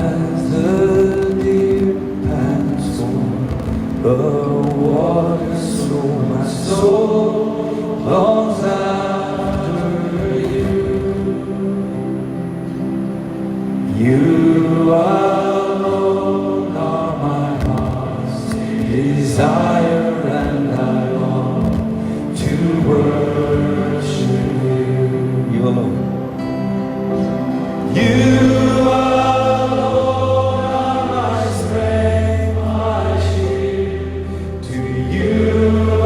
As the deer pants for the water, so my soul longs after you. You alone are my heart's desire, and I long to worship you. You alone. You alone are my strength, my shield. To you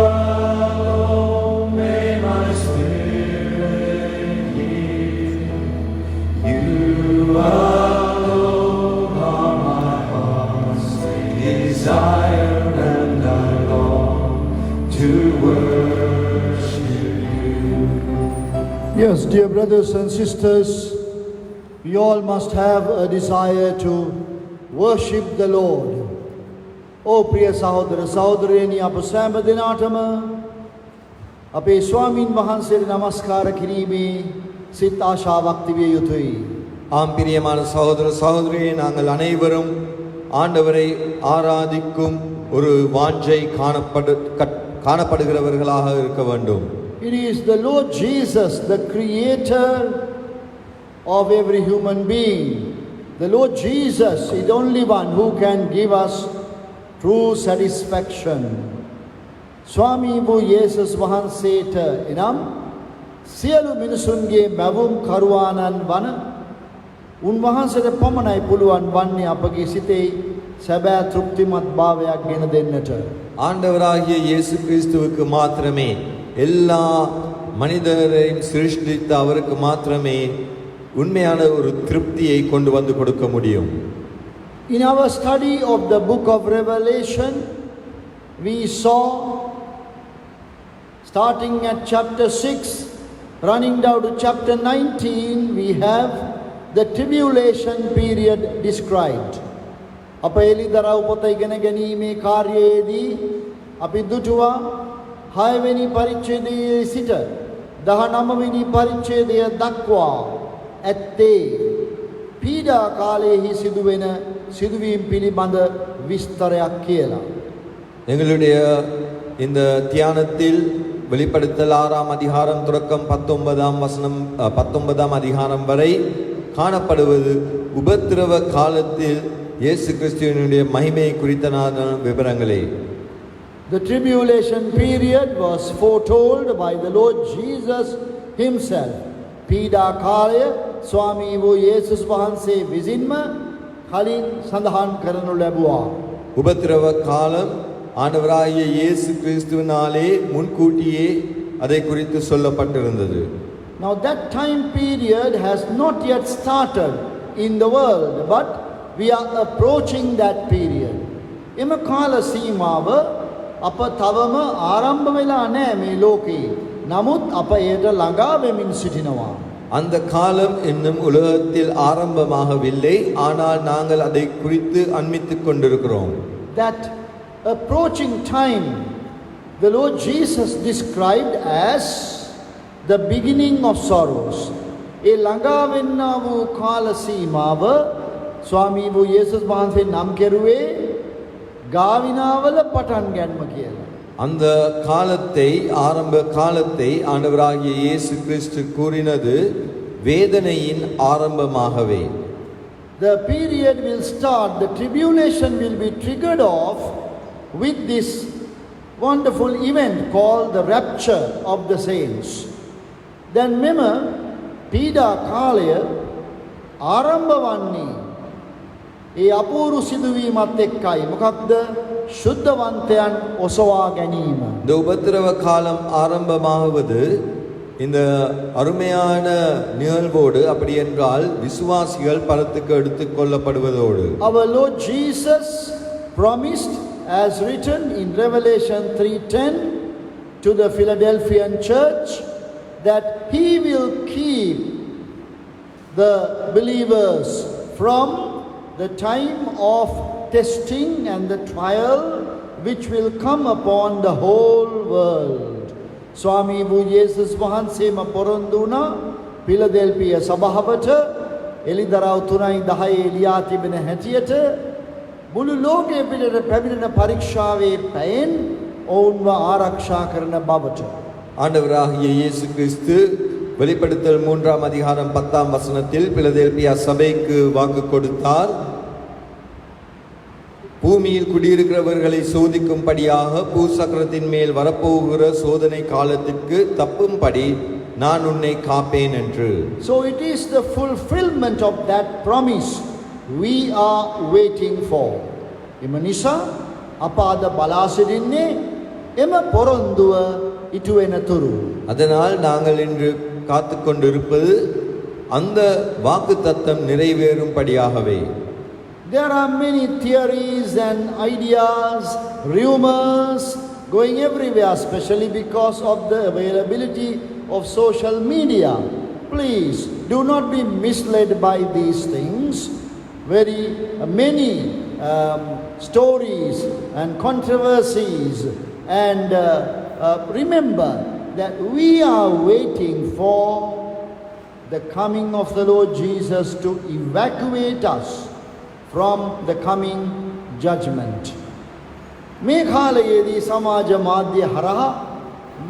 alone may my spirit yield. You alone are my heart's desire, and I long to worship you. Yes, dear brothers and sisters, we all must have a desire to worship the Lord. Oh, ප්‍රිය සහෝදර සහෝදරයනි, අප සෑම දිනාටම අපේ ස්වාමින් වහන්සේට නමස්කාර කිරීමේ සිත් ආශාවක් තිබිය යුතුයි. ஆம் பிரியமான சகோதர சகோதரியே, நாங்கள் அனைவரும் ஆண்டவரை ஆராதிக்கும் ஒரு வாஞ்சை காணப்படுகிறவர்களாக இருக்க வேண்டும். It is the Lord Jesus, the creator of every human being. The Lord Jesus is the only one who can give us true satisfaction. Swami Vu Jesus Vahanseta enam සියලු මිනිසුන්ගේ මැවුම් කරුවානන් වන උන්වහන්සේට පමණයි පුළුවන් වන්නේ අපගේ සිතේ සැබෑ තෘප්තිමත් භාවයක් ගෙන දෙන්නට. ஆண்டவராகிய இயேசு கிறிஸ்துவுக்கு மாத்திரமே, எல்லா மனிதரையும் சிருஷ்டித்த அவருக்கு மாத்திரமே உண்மையான ஒரு திருப்தியை கொண்டு வந்து கொடுக்க முடியும். In our study of the book of Revelation, we saw, starting at chapter 6, running down to chapter 19, we have the tribulation period described. අප එළිදරව් පොත ඉගෙන ගැනීමේ කාර්යයේදී අපි දුටුවා 6 වෙනි පරිච්ඡේදයේ සිට 19 වෙනි පරිච්ඡේදය දක්වා ඇත්තේ පීඩා කාලයේහි සිදුවෙන සිදුවීම් පිළිබඳ විස්තරයක් කියලා. எங்களுடைய இந்த தியானத்தில் வெளிப்படுத்தல் 6ஆம் அதிகாரம் தொடக்கம் 19ஆம் வசனம் 19ஆம் அதிகாரம் வரை காணப்படுவது உபத்திரவ காலத்தில் இயேசு கிறிஸ்துவினுடைய மகிமை குறித்ததான விவரங்களே. The tribulation period was foretold by the Lord Jesus himself. පීඩා කාලය ස්වාමී වූ යේසුස් වහන්සේ විසින්ම කලින් සඳහන් කරනු ලැබුවා. உபத்திரவ காலம் ஆண்டவராகிய இயேசு கிறிஸ்துவினாலே முன்கூட்டியே அதை குறித்து சொல்லப்பட்டிருந்தது. Now that time period has not yet started in the world, but we are approaching that period. එම කාල සීමාව අප තවම ආරම්භ වෙලා නැහැ මේ ලෝකේ. නමුත් අප එයට ළඟා වෙමින් සිටිනවා. அந்த காலம் இன்னும் உலகத்தில் ஆரம்பமாகவில்லை, ஆனால் நாங்கள் அதை குறித்து அண்மித்துக் கொண்டிருக்கிறோம். That approaching time the Lord Jesus described as the beginning of sorrows. ඒ ළඟා වෙන්නා වූ කාල සීමාව ස්වාමී වූ යේසුස් වහන්සේ නම් කෙරුවේ ගාවිනාවල පටන් ගැනීම කියලා. அந்த காலத்தை, ஆரம்ப காலத்தை ஆண்டவராகிய இயேசு கிறிஸ்து கூறினது வேதனையின் ஆரம்பமாகவே. The period will start, the tribulation will be triggered off with this wonderful event called the rapture of the saints. Then මෙම පීඩා කාලය ආරම්භ වන්නේ ඒ අපූර්ව සිදුවීමත් එක්කයි. මොකක්ද? සුද්ධවන්තයන් ඔසවා ගැනීම. இந்த உபத்திரவ காலம் ஆரம்பமாகுவது இந்த அருமையான நிகழ்வோடு, அப்படி என்றால் விசுவாசிகள் பரத்துக்கு எடுத்துக் கொள்ளப்படுவதோடு. Our Lord Jesus promised, as written in Revelation 3:10 to the Philadelphian church, that he will keep the believers from the time of testing and the trial which will come upon the whole world. ස්වාමී වූ යේසුස් වහන්සේම පොරොන්දු වුණා පිලදෙල්පිය සභාවට එලිදරව් 3:10 එලියා තිබෙන හැටියට මුළු ලෝකයේ පිටට පැමිණෙන පරීක්ෂාවේ පැයෙන් ඔවුන්ව ආරක්ෂා කරන බවට ஆண்டவராகிய இயேசு கிறிஸ்து வெளிப்படுத்தல் 3ஆம் அதிகாரம் 10ஆம் வசனத்தில் பிலதெல்பியா சபைக்கு வாக்கு கொடுத்தார். பூமியில் குடியிருக்கிறவர்களை சோதிக்கும்படியாக பூசக்கரத்தின் மேல் வரப்போகிற சோதனை காலத்திற்கு தப்பும்படி நான் உன்னை காப்பேன் என்று. So it is the fulfillment of that promise we are waiting for. එම නිසා අප අද බලා සිටින්නේ එම පොරොන්දුව ඉටු වෙනතුරු. அதனால் நாங்கள் இன்று காத்து கொண்டிருப்பது அந்த வாக்குத்தத்தம் நிறைவேறும்படியாகவே. There are many theories and ideas, rumors going everywhere, especially because of the availability of social media. Please do not be misled by these things. Very many stories and controversies, and remember that we are waiting for the coming of the Lord Jesus to evacuate us from the coming judgment. මේ කාලයේදී සමාජ මාධ්‍ය හරහා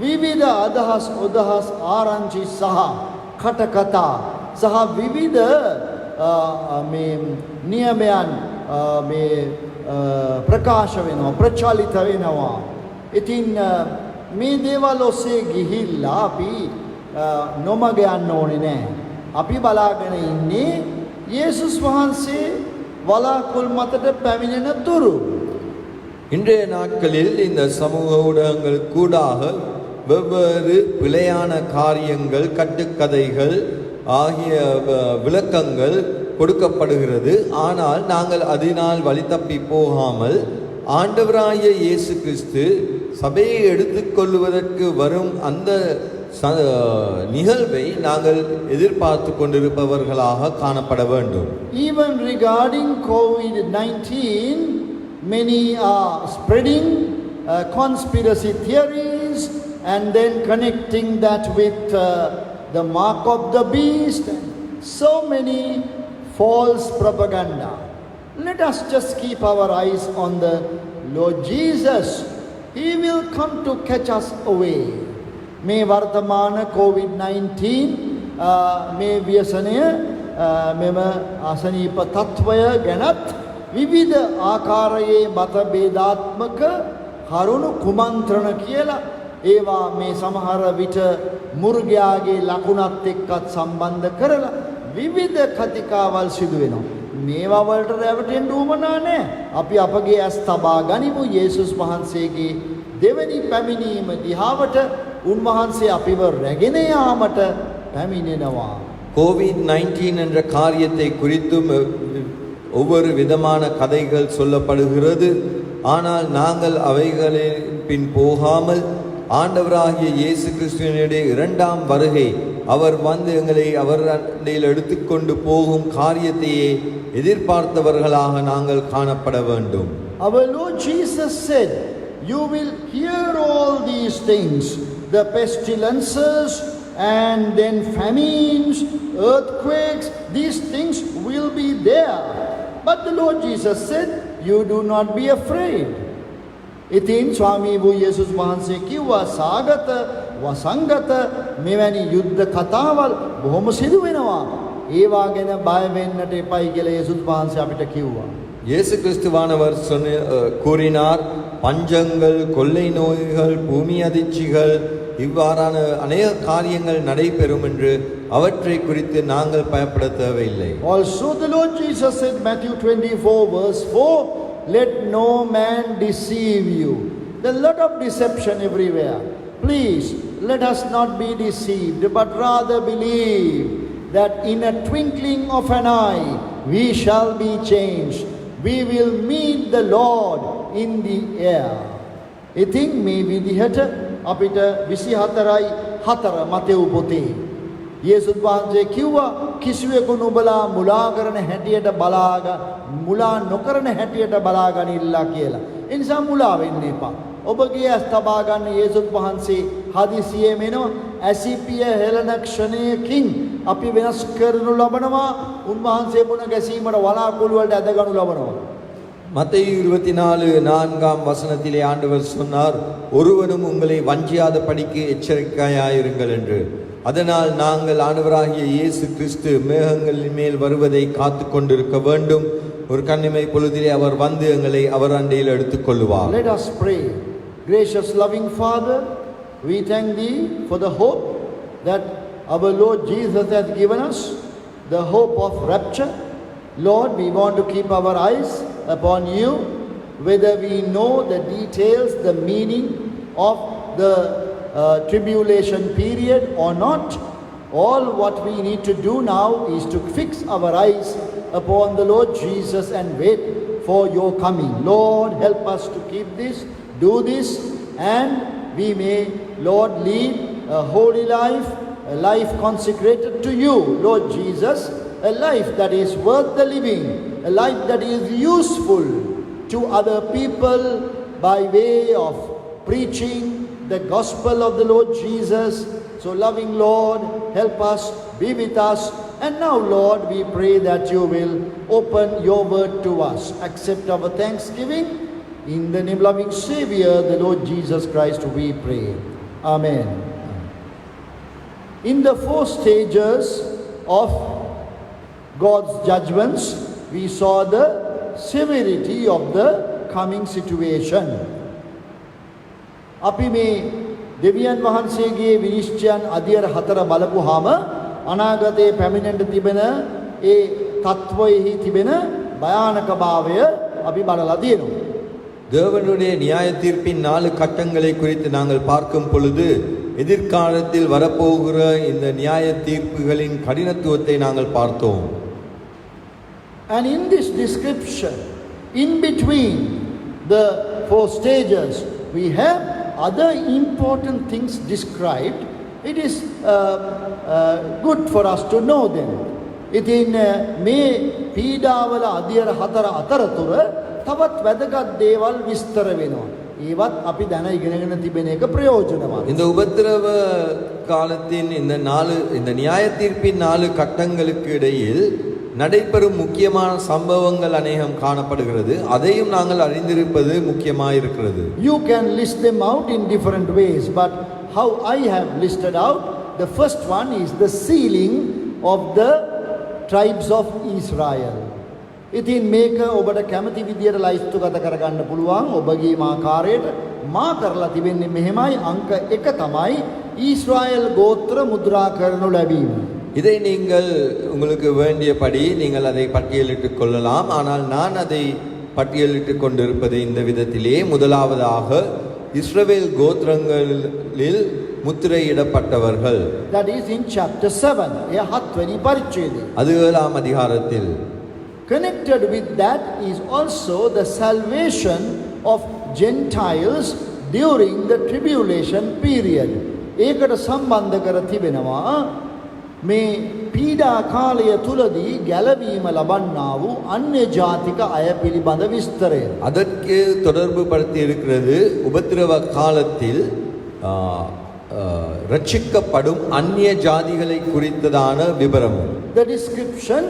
විවිධ අදහස් උදහස් ආරංචි සහ කටකතා සහ විවිධ මේ නියමයන් මේ ප්‍රකාශ වෙනවා ප්‍රචලිත වෙනවා. ඉතින් මේ දේවල් ඔස්සේ ගිහිල්ලා අපි නොමග යන්න ඕනේ නැහැ. අපි බලාගෙන ඉන්නේ යේසුස් වහන්සේ වලාකුළු මතට පැමිණෙන තුරු. இன்றைய நாட்களில் இந்த சமூக ஊடகங்கள் கூடாக வெவ்வேறு பிழையான காரியங்கள் கட்டுக்கதைகள் ஆகிய விளக்கங்கள் கொடுக்கப்படுகிறது. ஆனால் நாங்கள் அதனால் வழி தப்பி போகாமல் ஆண்டவராகிய இயேசு கிறிஸ்து சபையை எடுத்துக்கொள்வதற்கு வரும் அந்த நிகழ்வை நாங்கள் எதிர்பார்த்து கொண்டிருப்பவர்களாக காணப்பட வேண்டும். Even regarding COVID-19, many are spreading conspiracy theories and then connecting that with the mark of the beast. So many false propaganda. Let us just keep our eyes on the Lord Jesus. He will come to catch us away. මේ වර්තමාන COVID-19 මේ ව්‍යසනය මෙම අසනීප තත්ත්වය ගැනත් විවිධ ආකාරයේ මතභේදාත්මක කරුණු කුමන්ත්‍රණ කියලා ඒවා මේ සමහර විට මුර්ගයාගේ ලකුණත් එක්කත් සම්බන්ධ කරලා විවිධ කතිකාවල් සිදු වෙනවා. මේවා වලට රැවටෙන්න උවමනා නැහැ. අපි අපගේ ඇස් තබා ගනිමු යේසුස් වහන්සේගේ දෙවැනි පැමිණීම දිහාවට උන්වහන්සේ අපිව රැගෙන යාමට පැමිණෙනවා. கோவிட்-19 என்ற காரியத்தை குறித்தும் ஒவ்வொரு விதமான கதைகள் சொல்லப்படுகிறது. ஆனால் நாங்கள் அவைகளின் பின் போகாமல் ஆண்டவராகிய இயேசு கிறிஸ்துவினுடைய இரண்டாம் வருகை அவர் வந்து எங்களை அவரில் எடுத்துக்கொண்டு போகும் காரியத்தையே எதிர்பார்த்தவர்களாக நாங்கள் காணப்பட வேண்டும். Our Lord Jesus said, you will hear all these things, the pestilences and then famines, earthquakes, these things will be there. But the Lord Jesus said, you do not be afraid. ඉතින් ස්වාමී වූ යේසුස් වහන්සේ කිව්වා සාගත වසංගත මෙවැනි යුද්ධ කතාවල් බොහොම සිදු වෙනවා. ඒවා ගැන බය වෙන්නට එපයි කියලා යේසුස් වහන්සේ අපිට කිව්වා. இயேசு கிறிஸ்துவானவர் கூறினார், பஞ்சங்கள், கொள்ளை நோய்கள், பூமி அதிர்ச்சிகள் இவ்வாறான அநேக காரியங்கள் நடைபெறும் என்று அவற்றை குறித்து நாங்கள் பயப்பட தேவையில்லை. Also the Lord Jesus said, Matthew 24 verse 4, let no man deceive you. There's a lot of deception everywhere. Please, let us not be deceived, but rather believe that in a twinkling of an eye we shall be changed. We will meet the Lord in the air. ඉතින් මේ විදිහට අපිට 24:4 Matthew පොතේ යේසුස් වහන්සේ කිව්වා කිසිවෙකු නුඹලා මුලා කරන හැටියට මුලා නොකරන හැටියට බලාගනිල්ලා කියලා. ඒ නිසා මුලා වෙන්න එපා. ඔබගේ ඇස් තබා ගන්න යේසුස් වහන්සේ හදිසියෙම එනවා. ඇසිපිය හෙළන ක්ෂණයකින් අපි වෙනස් කරනු ලබනවා. උන්වහන්සේ මුණ ගැසීමට වලාකුළු වලට ඇදගනු ලබනවා. மத்தேயு 24:4 வசனத்திலே ஆண்டவர் சொன்னார், ஒருவனும் உங்களை வஞ்சியாத படிக்கு எச்சரிக்கையாயிருங்கள் என்று. அதனால் நாங்கள் ஆண்டவராகிய இயேசு கிறிஸ்து மேகங்களின் மேல் வருவதை காத்து கொண்டிருக்க வேண்டும். ஒரு கண்ணிமை பொழுதிலே அவர் வந்து எங்களை அவர் அண்டையில் எடுத்துக் கொள்ளுவார். Let us pray. Gracious loving Father, we thank thee for the hope that our Lord Jesus has given us, the hope of rapture. Lord, we want to keep our eyes upon you, whether we know the details, the meaning of the tribulation period or not. All what we need to do now is to fix our eyes upon the Lord Jesus and wait for your coming. Lord, help us to keep this, do this, and we may, Lord, lead a holy life, a life consecrated to you, Lord Jesus, a life that is worth the living, a life that is useful to other people by way of preaching the gospel of the Lord Jesus. So loving Lord, help us, be with us, and now Lord, we pray that you will open your word to us. Accept our thanksgiving. In the name of loving Savior, the Lord Jesus Christ, we pray. Amen. In the 4 stages of God's judgments, we saw the severity of the coming situation. අපි මේ දෙවියන් වහන්සේගේ විනිශ්චයන් අධියර 4 බලපුවාම අනාගතයේ පැමිණෙන්න තිබෙන ඒ තත්වයෙහි තිබෙන භයානකභාවය අපි බලලා තියෙනවා. தேவனுடைய நியாய தீர்ப்பின் 4 கட்டங்களை குறித்து நாங்கள் பார்க்கும் பொழுது எதிர்காலத்தில் வரப்போகிற இந்த நியாய தீர்ப்புகளின் கடினத்துவத்தை நாங்கள் பார்த்தோம். And in this description, in between the 4 stages, we have other important things described. It is good for us to know them. ඉතින් මේ පීඩාවල අධියර 4 අතරතුර තවත් වැදගත් දේවල් විස්තර වෙනවා. ඒවත් අපි දැන ඉගෙනගෙන තිබෙන එක ප්‍රයෝජනවත්. இந்த உபத்திரவ காலத்தின் இந்த நியாய தீர்ப்பின் 4 கட்டங்களுக்கு இடையில் நடைபெறும் முக்கியமான சம்பவங்கள் அநேகம் காணப்படுகிறது. அதையும் நாங்கள் அறிந்திருப்பது முக்கியமாயிருக்கிறது. You can list them out in different ways, but how I have listed out, the first one is the sealing of the tribes of Israel. ඉතින් මේක ඔබට කැමති විදියට ලයිස්තුගත කරගන්න පුළුවන්. ඔබගේ ආකාරයට මා කරලා තිබෙන්නේ මෙහෙමයි. අංක 1 තමයි ඊශ්‍රායල් ගෝත්‍ර මුද්‍රා කරනු ලැබීම. இதை நீங்கள் உங்களுக்கு வேண்டியபடி நீங்கள் அதை பட்டியலிட்டுக் கொள்ளலாம். ஆனால் நான் அதை பட்டியலிட்டுக் கொண்டிருப்பது இந்த விதத்திலே, முதலாவதாக இஸ்ரவேல் கோத்திரங்களில் முத்திரையிடப்பட்டவர்கள். That is in chapter 7. එය 7 වෙනි පරිච්ඡේදය. அது 7ஆம் அதிகாரத்தில். Connected with that is also the salvation of Gentiles during the tribulation period. ඒකට සම්බන්ධ කර තිබෙනවා මේ පීඩා කාලය තුලදී ගැලවීම ලබන්නා වූ අන්‍ය ජාතික අය පිළිබඳ විස්තරය. அதற்கு தொடர்பு படுத்தி இருக்கிறது உபத்திரவ காலத்தில் ரட்சிக்கப்படும் அந்நிய ஜாதிகளை குறித்ததான விவரம். The description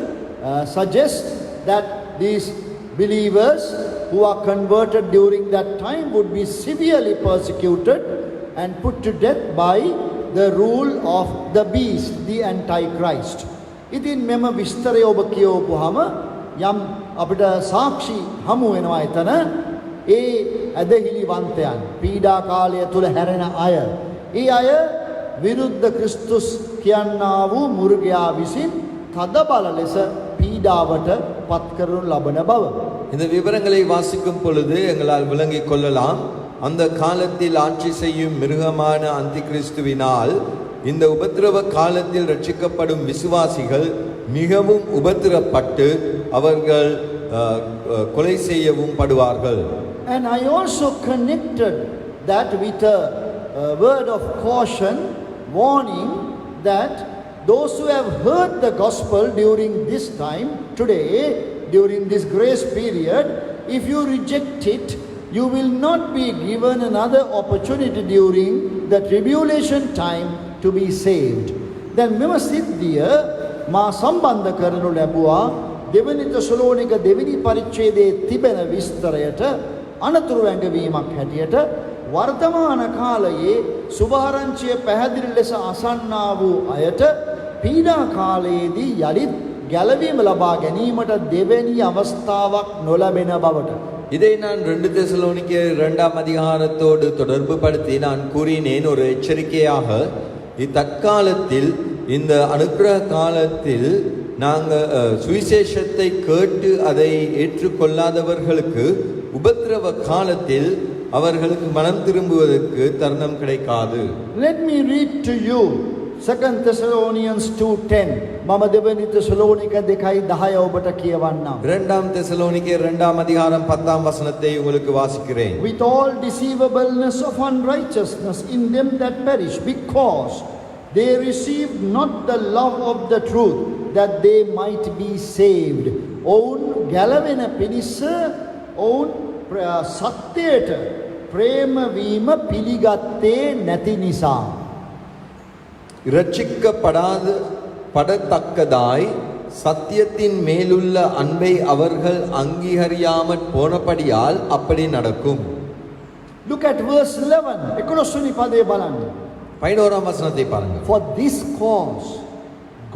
suggests that these believers who are converted during that time would be severely persecuted and put to death by the rule of the beast, the antichrist. ඉතින් මෙම විස්තරය ඔබ කියවපුවාම යම් අපිට සාක්ෂි හමු වෙනවා එතන. ඒ ඇදහිලිවන්තයන් පීඩා කාලය තුල හැරෙන අය, ඒ අය විරුද්ධ ක්‍රිස්තුස් කියන්නා වූ මුර්ගයා විසින් තද බල ලෙස පීඩාවට පත් කරනු ලබන බව. இந்த விவரங்களை வாசிக்கும் பொழுது எங்களால் விளங்கிக் கொள்ளலாம், அந்த காலத்தில் ஆட்சி செய்யும் மிருகமான அந்தி கிறிஸ்துவினால் இந்த உபத்திரவ காலத்தில் ரட்சிக்கப்படும் விசுவாசிகள் மிகவும் உபத்திரப்பட்டு அவர்கள் கொலை செய்யவும் படுவார்கள். And I also connected that with a word of caution, warning that those who have heard the gospel during this time, today, during this grace period, if you reject it, you will not be given another opportunity during the tribulation time to be saved. දැන් මෙම සිද්ධිය මා සම්බන්ධ කරනු ලැබුවා දෙවනි තෙසලෝනික දෙවෙනි පරිච්ඡේදයේ තිබෙන විස්තරයට අනතුරු ඇඟවීමක් හැටියට වර්තමාන කාලයේ සුභාරංචිය පැහැදිලි ලෙස අසන්නා වූ අයට පීඩා කාලයේදී යලිත් ගැලවීම ලබා ගැනීමට දෙවැනි අවස්ථාවක් නොලැබෙන බවට. இதை நான் 2 தெசலோனிக்கேயர் 2ஆம் அதிகாரத்தோடு தொடர்பு படுத்தி நான் கூறினேன் ஒரு எச்சரிக்கையாக இத்தற்காலத்தில் இந்த அனுக்கிரக காலத்தில் நாங்கள் சுவிசேஷத்தை கேட்டு அதை ஏற்றுக்கொள்ளாதவர்களுக்கு உபத்திரவ காலத்தில் அவர்களுக்கு மனம் திரும்புவதற்கு தருணம் கிடைக்காது. Let me read to you 2 Thessalonians 2:10. මම දෙවනි තෙසලෝනික 2:10 ඔබට කියවන්නම්. 2ஆம் தெசலோனிக்கேயர் 2ஆம் அதிகாரம் 10ஆம் வசனத்தை உங்களுக்கு வாசிக்கிறேன். With all deceivableness of unrighteousness in them that perish, because they received not the love of the truth, that they might be saved. ඔවුන් ගැලවෙන පිණිස ඔවුන් සත්‍යයට ප්‍රේම වීම පිළිගත්තේ නැති නිසා. படத்தக்கதாய் சத்தியத்தின் மேலுள்ள அன்பை அவர்கள் அங்கீகரியாமற் போனபடியால் அப்படி நடக்கும். Look at verse 11. 11 පදේ බලන්න. 11ஆம் வசனத்தை பாருங்க. For this cause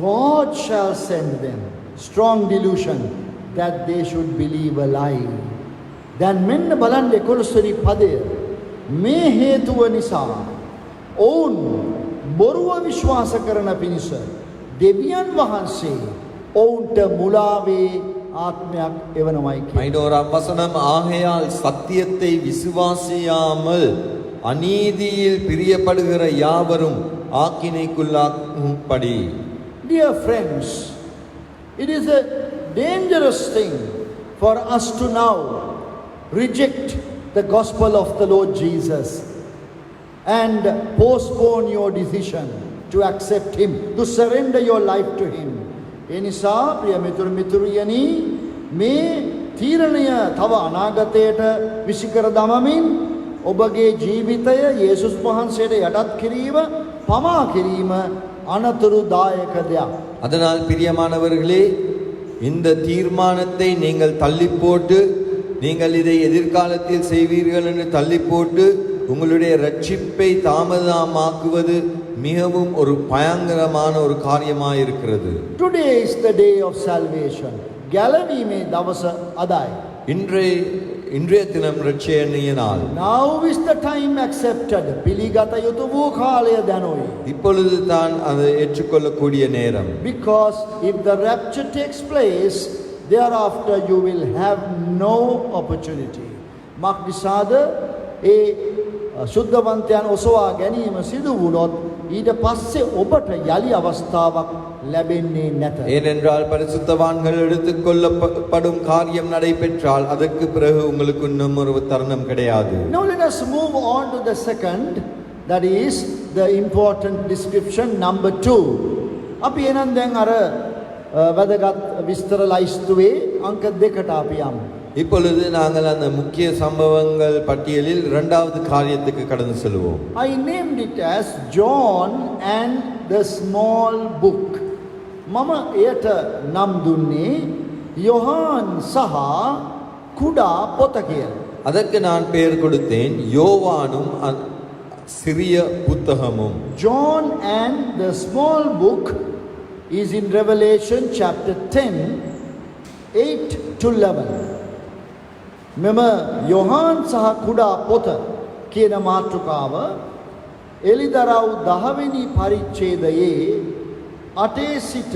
God shall send them strong delusion that they should believe a lie. දැන් මෙන්න බලන්න 11 පදය. මේ හේතුව නිසා ඔවුන් බොරුව විශ්වාස කරන පිණිස දෙවියන් වහන්සේ ඔවුන්ට මුලාවේ ආත්මයක් එවනමයි කියලා. 11ஆம் வசனம் ஆகையால் சத்தியத்தை விசுவாசியாமல் அநீதியில் பிரியப்படுகிற யாவரும் ஆக்கினைக்குள்ளாகும்படி. Dear friends, it is a dangerous thing for us to now reject the gospel of the Lord Jesus and postpone your decision to accept him, to surrender your life to him. එනිසා ප්‍රිය මිතුරු මිතුරියනි මේ තීරණය තව අනාගතයට විසිකර දමමින් ඔබගේ ජීවිතය යේසුස් වහන්සේට යටත් කිරීම පමා කිරීම අනතුරුදායක දෙයක්. அதனால் பிரியமானவர்களே, இந்த தீர்மானத்தை நீங்கள் தள்ளி போட்டு நீங்கள் இதை எதிர்காலத்தில் செய்வீர்கள் என்று தள்ளி போட்டு உங்களுடைய ரட்சிப்பை தாமதமாக்குவது மிகவும் ஒரு பயங்கரமான ஒரு காரியமாக இருக்கிறது. Today is the day of salvation. ගැලවීමේ දවස අදයි. இன்றைய தினம் ரட்சணிய நாள். Now is the time accepted. පිළිගත යුතු වූ කාලය දැනොයි. இப்பொழுது தான் அதை ஏற்றுக்கொள்ளக்கூடிய நேரம். Because if the rapture takes place, thereafter you will have no opportunity. මක්නිසාද ඒ සුද්ධවන්තයන් ඔසවා ගැනීම සිදු වුණොත් ඊට පස්සේ ඔබට යලි අවස්ථාවක් ලැබෙන්නේ නැත. ஏனென்றால் பரிசுத்தவான்கள் எடுத்துக்கொள்ளப்படும் காரியம் நடைபெற்றால் அதற்கு பிறகு உங்களுக்கு இன்னும் ஒரு தருணம் கிடையாது. Now let us move on to the second, that is the important description number 2. අපි එනන් දැන් අර වැදගත් විස්තර ලයිස්තුවේ අංක 2ට අපි යමු. இப்பொழுது நாங்கள் அந்த முக்கிய சம்பவங்கள் பட்டியலில் இரண்டாவது காரியத்துக்கு கடந்து செல்வோம். I named it as John and the small book. මම එයට නම් දුන්නේ යොහාන් සහ කුඩා පොත කියලා. அதற்கு நான் பெயர் கொடுத்தேன் யோவானும் சிறிய புத்தகமும். John and the small book is in Revelation chapter 10 8 to 11. මෙම යොහාන් සහ කුඩා පොත කියන මාතෘකාව එලිදරව් 10 වෙනි පරිච්ඡේදයේ 8 සිට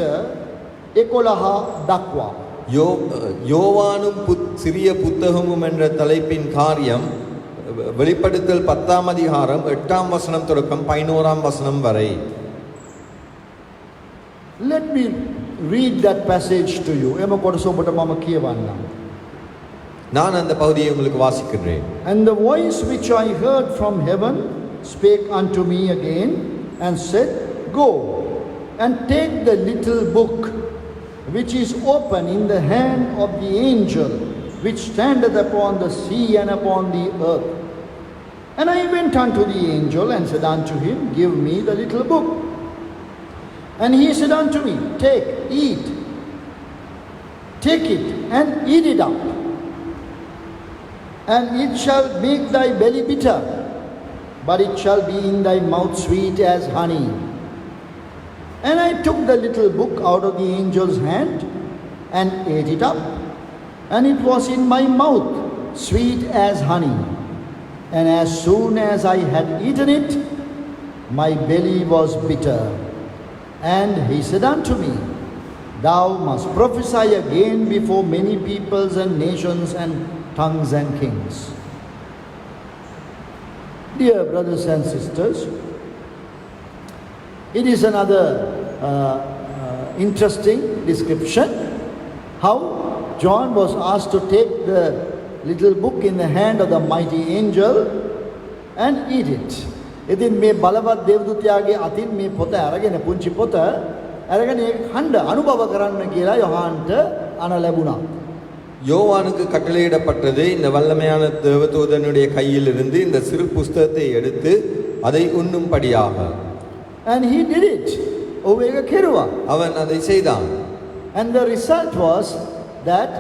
11 දක්වා. யோவானும் சிறிய புத்தகமும் என்ற தலைப்பின் காரியம் வெளிப்படுத்தல் 10ஆம் அதிகாரம் 8ஆம் வசனம் தொடக்கம் 11ஆம் வசனம் வரை. Let me read that passage to you. එම කොටස ඔබට මම කියවන්නම්. நான் அந்த பகுதியை உங்களுக்கு வாசிக்கிறேன். And the voice which I heard from heaven spake unto me again and said, Go and take the little book which is open in the hand of the angel which standeth upon the sea and upon the earth. And I went unto the angel and said unto him, Give me the little book. And he said unto me, Take it, and eat it up. And it shall make thy belly bitter, but it shall be in thy mouth sweet as honey. And I took the little book out of the angel's hand and ate it up, and it was in my mouth sweet as honey. And as soon as I had eaten it, my belly was bitter. And he said unto me, Thou must prophesy again before many peoples and nations and tongues and kings. Dear brothers and sisters, it is another interesting description how John was asked to take the little book in the hand of the mighty angel and eat it. ඉතින් මේ බලවත් දේවදූතයාගේ අතින් මේ පොත අරගෙන පුංචි පොත අරගෙන ඒක ඛණ්ඩ අනුභව කරන්න කියලා යොහාන්ට අණ ලැබුණා. யோவானுக்கு கட்டளையிடப்பட்டது இந்த வல்லமையான தேவதூதனுடைய கையில் இருந்து இந்த சிறு புஸ்தகத்தை எடுத்து அதை உண்ணும்படியாக. And he did it. ඔහු ඒක කෙරුවා. அவன் அதை செய்தான். And the result was that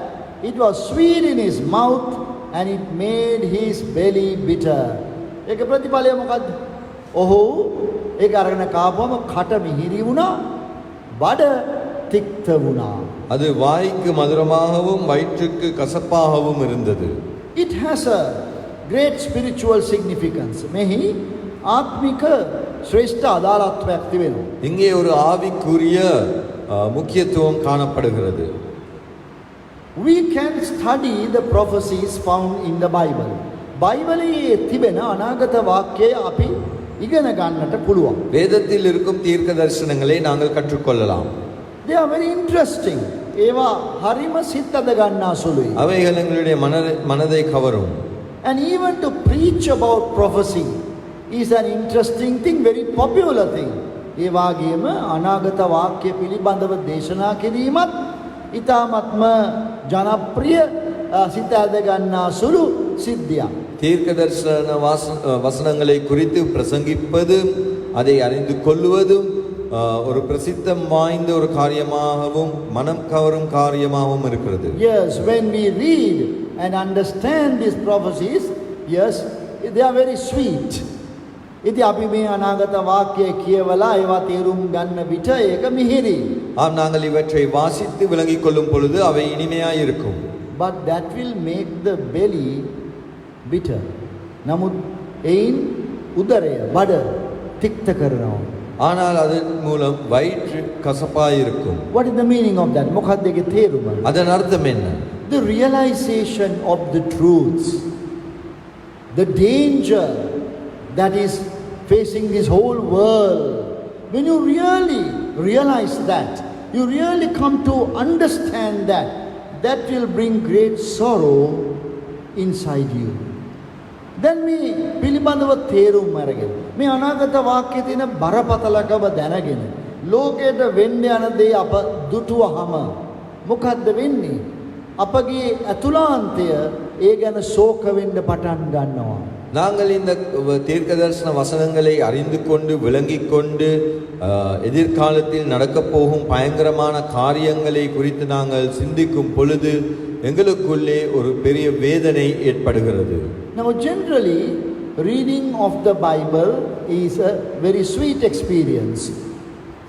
it was sweet in his mouth and it made his belly bitter. ඒක ප්‍රතිඵලය මොකද්ද? ඔහු ඒක අරගෙන කාපුවම කට මිහිරි වුණා, බඩ තික්ත වුණා. அது வாய்க்கு மதுரமாகவும் வயிற்றுக்கு கசப்பாகவும் இருந்தது. It has a great spiritual significance. මෙහි ආත්මික ශ්‍රේෂ්ඨ අදාළත්වයක් තිබෙනවා. இங்கே ஒரு ஆவிக்குரிய முக்கியத்துவம் காணப்படுகிறது. We can study the prophecies found in the Bible. බයිබලයේ තිබෙන අනාගත වාක්‍යය අපි ඉගෙන ගන්නට පුළුවන්. வேதத்தில் இருக்கும் தீர்க்க தரிசனங்களை நாங்கள் கற்றுக்கொள்ளலாம். They are very interesting. ඒවා හරිම සිත් අද ගන්නා සුළුයි. அவைகள் எங்களுடைய மனதை கவரும். And even to preach about prophecy is an interesting thing, very popular thing. ඒ වගේම අනාගත වාක්‍ය පිළිබඳව දේශනා කිරීමත් ඊ타ත්ම ජනප්‍රිය සිත අද ගන්නා සුළු සිද්ධියක්. தீர்க்க தரிசன வசனங்களை குறித்து பிரசங்கிப்பதும் அதை அறிந்து கொள்வதும் ஒரு பிரசித்தம் வாய்ந்த ஒரு காரியமாகவும் மனம் கவரும் காரியமாகவும் இருக்கிறது. Yes, when we read and understand these prophecies, yes, they are very sweet. ඉතින් අපි මේ අනාගත වාක්‍ය කියවලා ඒවා තේරුම් ගන්න විට ඒක මිහිරි. ஆம், நாங்கள் இவற்றை வாசித்து விளங்கிக் கொள்ளும் பொழுது அவை இனிமையாய் இருக்கும். But that will make the belly bitter. නමුත් එයින් උදරය බඩ තික්ත කරනවා. ஆனால் அதன் மூலம் வயிற்று கசப்பாய் இருக்கும். What is the meaning of that? මොකක්ද ඒකේ තේරුම? அதன் அர்த்தம் என்ன? The realization of the truths, the danger that is facing this whole world. When you really realize that, you really come to understand that, that will bring great sorrow inside you. Then මේ පිළිබඳව තේරුම් අරගෙන මේ අනාගත වාක්‍යයේ තියෙන බරපතලකම දැනගෙන ලෝකයට වෙන්න යන දේ අප දුටුවහම මොකද්ද වෙන්නේ? අපගේ අතුලාන්තය ඒ ගැන ශෝක වෙන්න පටන් ගන්නවා. நாங்கள் இந்த தீர்க்க தரிசன வசனங்களை அறிந்து கொண்டு விளங்கிக் கொண்டு எதிர்காலத்தில் நடக்கப் போகும் பயங்கரமான காரியங்களை குறித்து நாங்கள் சிந்திக்கும் பொழுது எங்களுக்குள்ளே ஒரு பெரிய வேதனை ஏற்படுகிறது. Now generally reading of the Bible is a very sweet experience.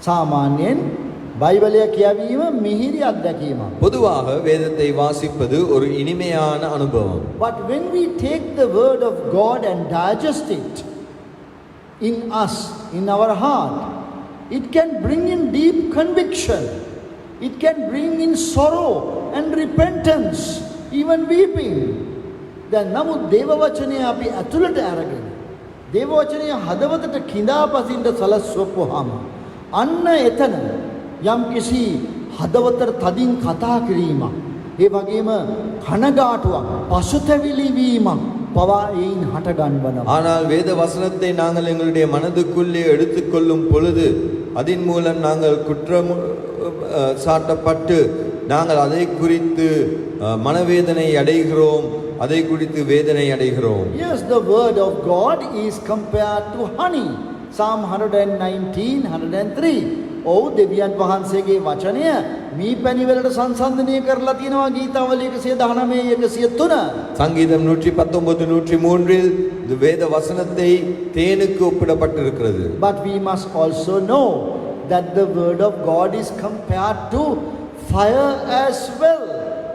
සාමාන්‍යයෙන් බයිබලය කියවීම මිහිරි අත්දැකීමක්. பொதுவாக வேதத்தை வாசிப்பது ஒரு இனிமையான அனுபவம். But when we take the word of God and digest it in us, in our heart, it can bring in deep conviction. It can bring in sorrow and repentance, even weeping. දැන් නමුත් දේව වචනය අපි ඇතුළට අරගෙන දේව වචනය හදවතට කිඳා පසින්න සලස්වපුවාම අන්න එතන යම්කිසි හදවතට තදින් කතා කිරීමක්, ඒ වගේම කනගාටුවක්, පසුතැවිලි වීමක් පවා එයින් හට ගන්නවා. ஆனால் வேத வசனத்தை நாங்கள் எங்களுடைய மனதுக்குள்ளே எடுத்துக்கொள்ளும் பொழுது அதன் மூலம் நாங்கள் குற்றம் சாட்டப்பட்டு நாங்கள் அதை குறித்து மனவேதனை அடைகிறோம், அதை குறித்து வேதனை அடைகிறோம். Yes, the word of God is compared to honey. Psalm 119, 103. ඔව් දෙවියන් වහන්සේගේ වචනය මී පැණි වලට සංසන්දනය කරලා තියෙනවා ගීතාවලි 119 103. சங்கீதம் 119 103 இந்த வேத வசனத்தை தேனுக்கு ஒப்பிடப்பட்டிருக்கிறது. But we must also know that the word of God is compared to fire as well.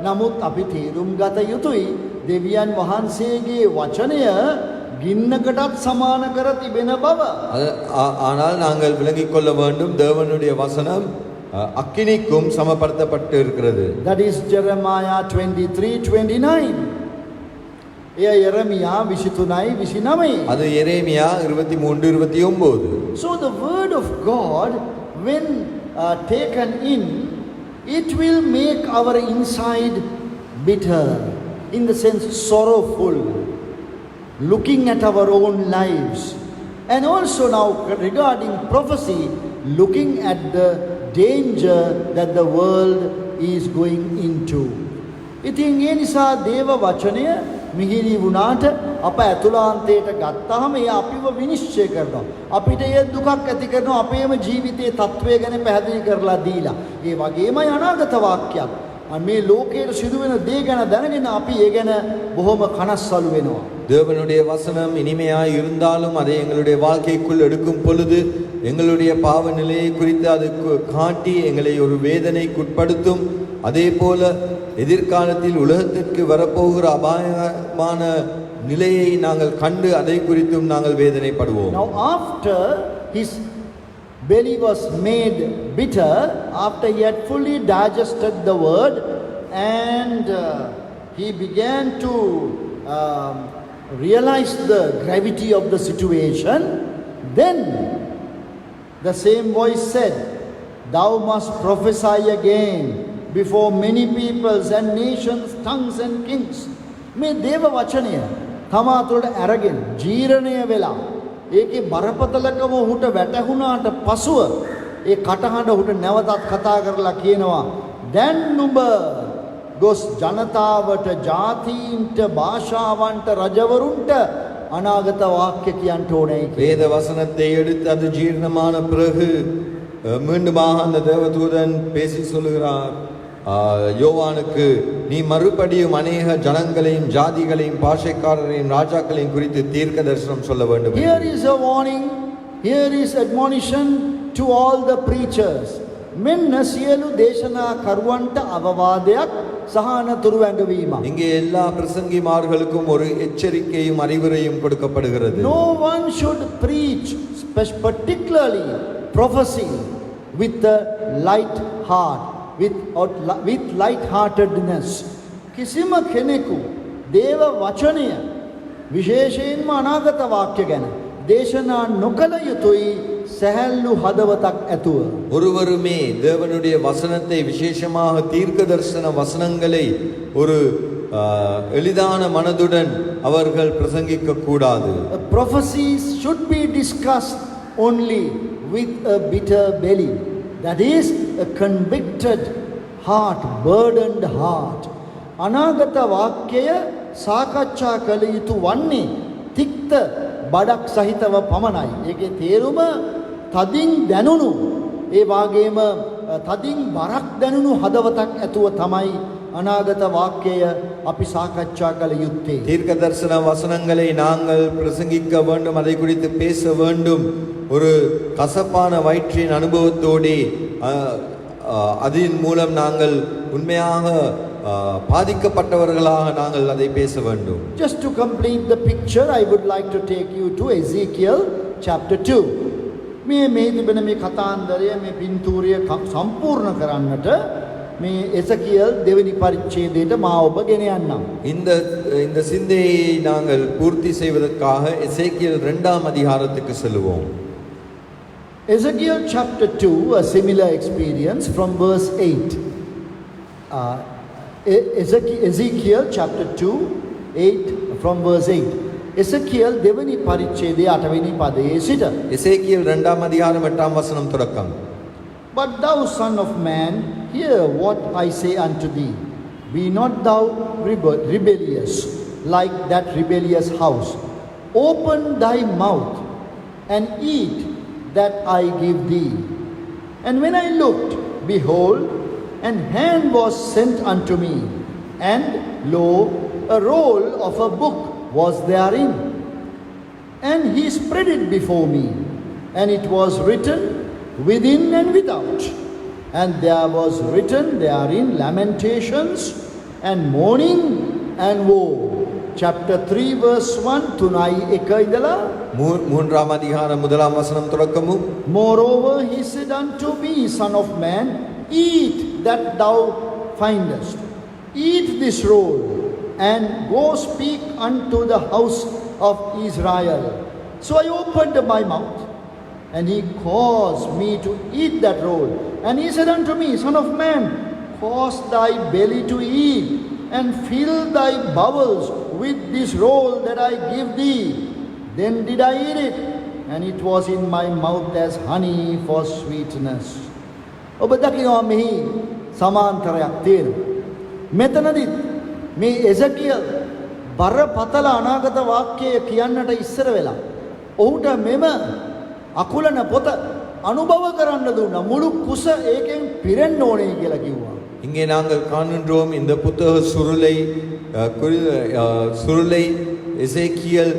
නමුත් අපි තේරුම් ගත යුතුයි දෙවියන් වහන්සේගේ වචනය ගින්නකටත් සමාන කර තිබෙන බව. ஆனால் நாங்கள் விளங்கிக் கொள்ள வேண்டும் தேவனுடைய வசனம் அக்கினிக்கும் சமப்படுத்தப்பட்டு இருக்கிறது. That is Jeremiah 23:29. එය යෙරමියා 23 29. அது எரேமியா 23 29. So the word of God, when taken in, it will make our inside bitter, in the sense sorrowful, looking at our own lives, and also now regarding prophecy, looking at the danger that the world is going into. ඉතින් ඒ නිසා දේව වචනය මිහිරි වුණාට අප ඇතුළාන්තයට ගත්තාම ඒ අපිව විනිශ්චය කරනවා. අපිට ඒ දුකක් ඇති කරනවා අපේම ජීවිතයේ තත්වය ගැන පැහැදිලි කරලා දීලා. ඒ වගේමයි අනාගත වාක්‍යයක්. මේ ලෝකයේ සිදුවෙන දේ ගැන දැනගෙන අපි ඒ ගැන බොහොම කනස්සලු වෙනවා. தேவனுடைய வசனம் இனிமையாய் இருந்தாலும் அதை எங்களுடைய வாழ்க்கைக்குள் எடுக்கும் பொழுது எங்களுடைய பாவ நிலையை குறித்து அது காட்டி எங்களை ஒரு வேதனைக்குட்படுத்தும். அதே போல எதிர்காலத்தில் உலகத்திற்கு வரப்போகிற அபாயமான நிலையை நாங்கள் கண்டு அதை குறித்தும் நாங்கள் வேதனைப்படுவோம். Now after his belly was made bitter, after he had fully digested the word and he began to realize the gravity of the situation, then the same voice said, "Thou must prophesy again before many peoples and nations, tongues and kings." මේ දේව වචනය තමා තුළට අරගෙන ජීර්ණය වෙලා ඒකේ බරපතලකම ඔහුට වැටහුණාට පසුව ඒ කටහඬ ඔහුට නැවතත් කතා කරලා කියනවා, "දැන් නුඹ ගොස් ජනතාවට, ජාතීන්ට, භාෂාවන්ට, රජවරුන්ට අනාගත වාක්‍ය කියන්න ඕනේ." வேத வசனத்தை எடுத்து அது ஜீர்ணமான பிறகு மீண்டுமாக அந்த தேவதூதன் பேசி சொல்லுகிறார் யோவானுக்கு, நீ மறுபடியும் அநேக ஜனங்களையும் ஜாதிகளையும் பாஷைக்காரரையும் ராஜாக்களையும் குறித்து தீர்க்க தரிசனம் சொல்ல வேண்டும். Here is a warning, here is admonition to all the preachers. මෙන්න සියලු දේශනා කරුවන්ට අවවාදයක් සහ අනතුරු ඇඟවීමක්. இங்கே எல்லா பிரசங்கிமார்களுக்கும் ஒரு எச்சரிக்கையும் அறிவுரையும் கொடுக்கப்படுகிறது. No one should preach, particularly prophecy, with a light heart, with light-heartedness. කිසිම කෙනෙකු දේව වචනය විශේෂයෙන්ම අනාගත වාක්‍ය ගැන දේශනා නොකළ යුතුයි සැහැල්ලු හදවතක් ඇතුව. ஒருவருமே தேவனுடைய வசனத்தை விசேஷமாக தீர்க்க தரிசன வசனங்களை ஒரு எளிதான மனதுடன் அவர்கள் பிரசங்கிக்க கூடாது. Prophecies should be discussed only with a bitter belly. That is a convicted heart, burdened heart. අනාගත වාක්‍යය සාකච්ඡා කළ යුතු වන්නේ තික්ත බඩක් සහිතව පමණයි. ඒකේ තේරුම තදින් දැනුණු ඒ වාගේම තදින් බරක් දැනුණු හදවතක් ඇතුව තමයි අනාගත වාක්‍යය අපි සාකච්ඡා කළ යුත්තේ. தீர்க்க தரிசன வசனங்களை நாங்கள் பிரசங்கிக்க வேண்டும், அதை குறித்து பேச வேண்டும். ஒரு கசப்பான வயிற்றின் அனுபவத்தோடு அதன் மூலம் நாங்கள் உண்மையாக பாதிக்கப்பட்டவர்களாக நாங்கள் அதை பேச வேண்டும். Just to complete the picture, I would like to take you to Ezekiel chapter 2. මේ තිබෙන මේ කතාන්දරය, මේ පින්තූරය සම්පූර්ණ කරන්නට මේ එසකියල් දෙවෙනි පරිච්ඡේදයට මා ඔබ ගෙන යන්නම්. இந்த சிந்தையை நாங்கள் பூர்த்தி செய்வதற்காக எசேக்கியேல் 2ஆம் அதிகாரத்துக்கு செல்வோம். Ezekiel chapter 2, a similar experience from verse 8. Ezekiel chapter 2, 8 from verse 8. Ezekiel දෙවෙනි පරිච්ඡේදයේ 8වෙනි පදයේ සිට. எசேக்கியேல் 2ஆம் அதிகாரம் 8ஆம் வசனம் தொடக்கம். But thou, son of man, hear what I say unto thee. Be not thou rebellious like that rebellious house. Open thy mouth and eat that I give thee. And when I looked, behold, an hand was sent unto me, and lo, a roll of a book was therein. And he spread it before me, and it was written within and without. And there was written therein lamentations and mourning and woe. Chapter 3 verse 1 තුනයි 1 ඉඳලා மூன்றாம் அதிகாரம் முதலாம் வசனம் தொடக்கமும் Moreover he said unto me, Son of man, eat that thou findest. Eat this roll and go speak unto the house of Israel. So I opened my mouth, and he caused me to eat that roll. And he said unto me, Son of man, cause thy belly to eat, and fill thy bowels with this roll that I give thee. Then did I eat it, and it was in my mouth as honey for sweetness. ඔබ දකිනවා මෙහි සමාන්තරයක් තියෙනවා. මෙතනදිත් මේ එසකියල් බරපතල අනාගත වාක්‍යය කියන්නට ඉස්සර වෙලා ඔහුට මෙම අකුලන පොත අනුභව කරන්න දුන්නා. මුළු කුස ඒකෙන් පිරෙන්න ඕනේ කියලා කිව්වා. இங்கே நாங்கள் காண்கின்றோம் இந்த புத்தக சுருளை எசேக்கியேல்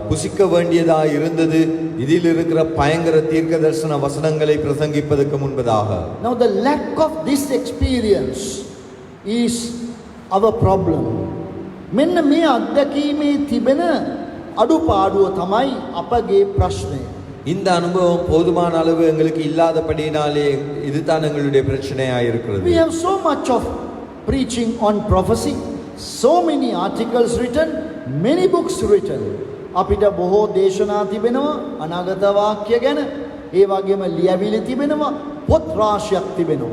புசிக்க வேண்டியதா இருந்தது. இதில் இருக்கிற பயங்கர தீர்க்க தரிசன வசனங்களை பிரசங்கிப்பதற்கு முன்பதாக. Now the lack of this experience is our problem. මෙන්න මේ අත්දැකීමේ තිබෙන අඩුපාඩුව තමයි අපගේ ප්‍රශ්නය. இந்த அனுபவம் போதுமான அளவு எங்களுக்கு இல்லாதபடியினாலே இதுதான் எங்களுடைய பிரச்சனையாக இருக்கிறது. We have so much of preaching on prophecy, so many articles written, many books written. අපිට බොහෝ දේශනා තිබෙනවා අනාගත වාක්‍ය ගැන. ඒ වගේම ලියවිලි තිබෙනවා, පොත් රාශියක් තිබෙනවා.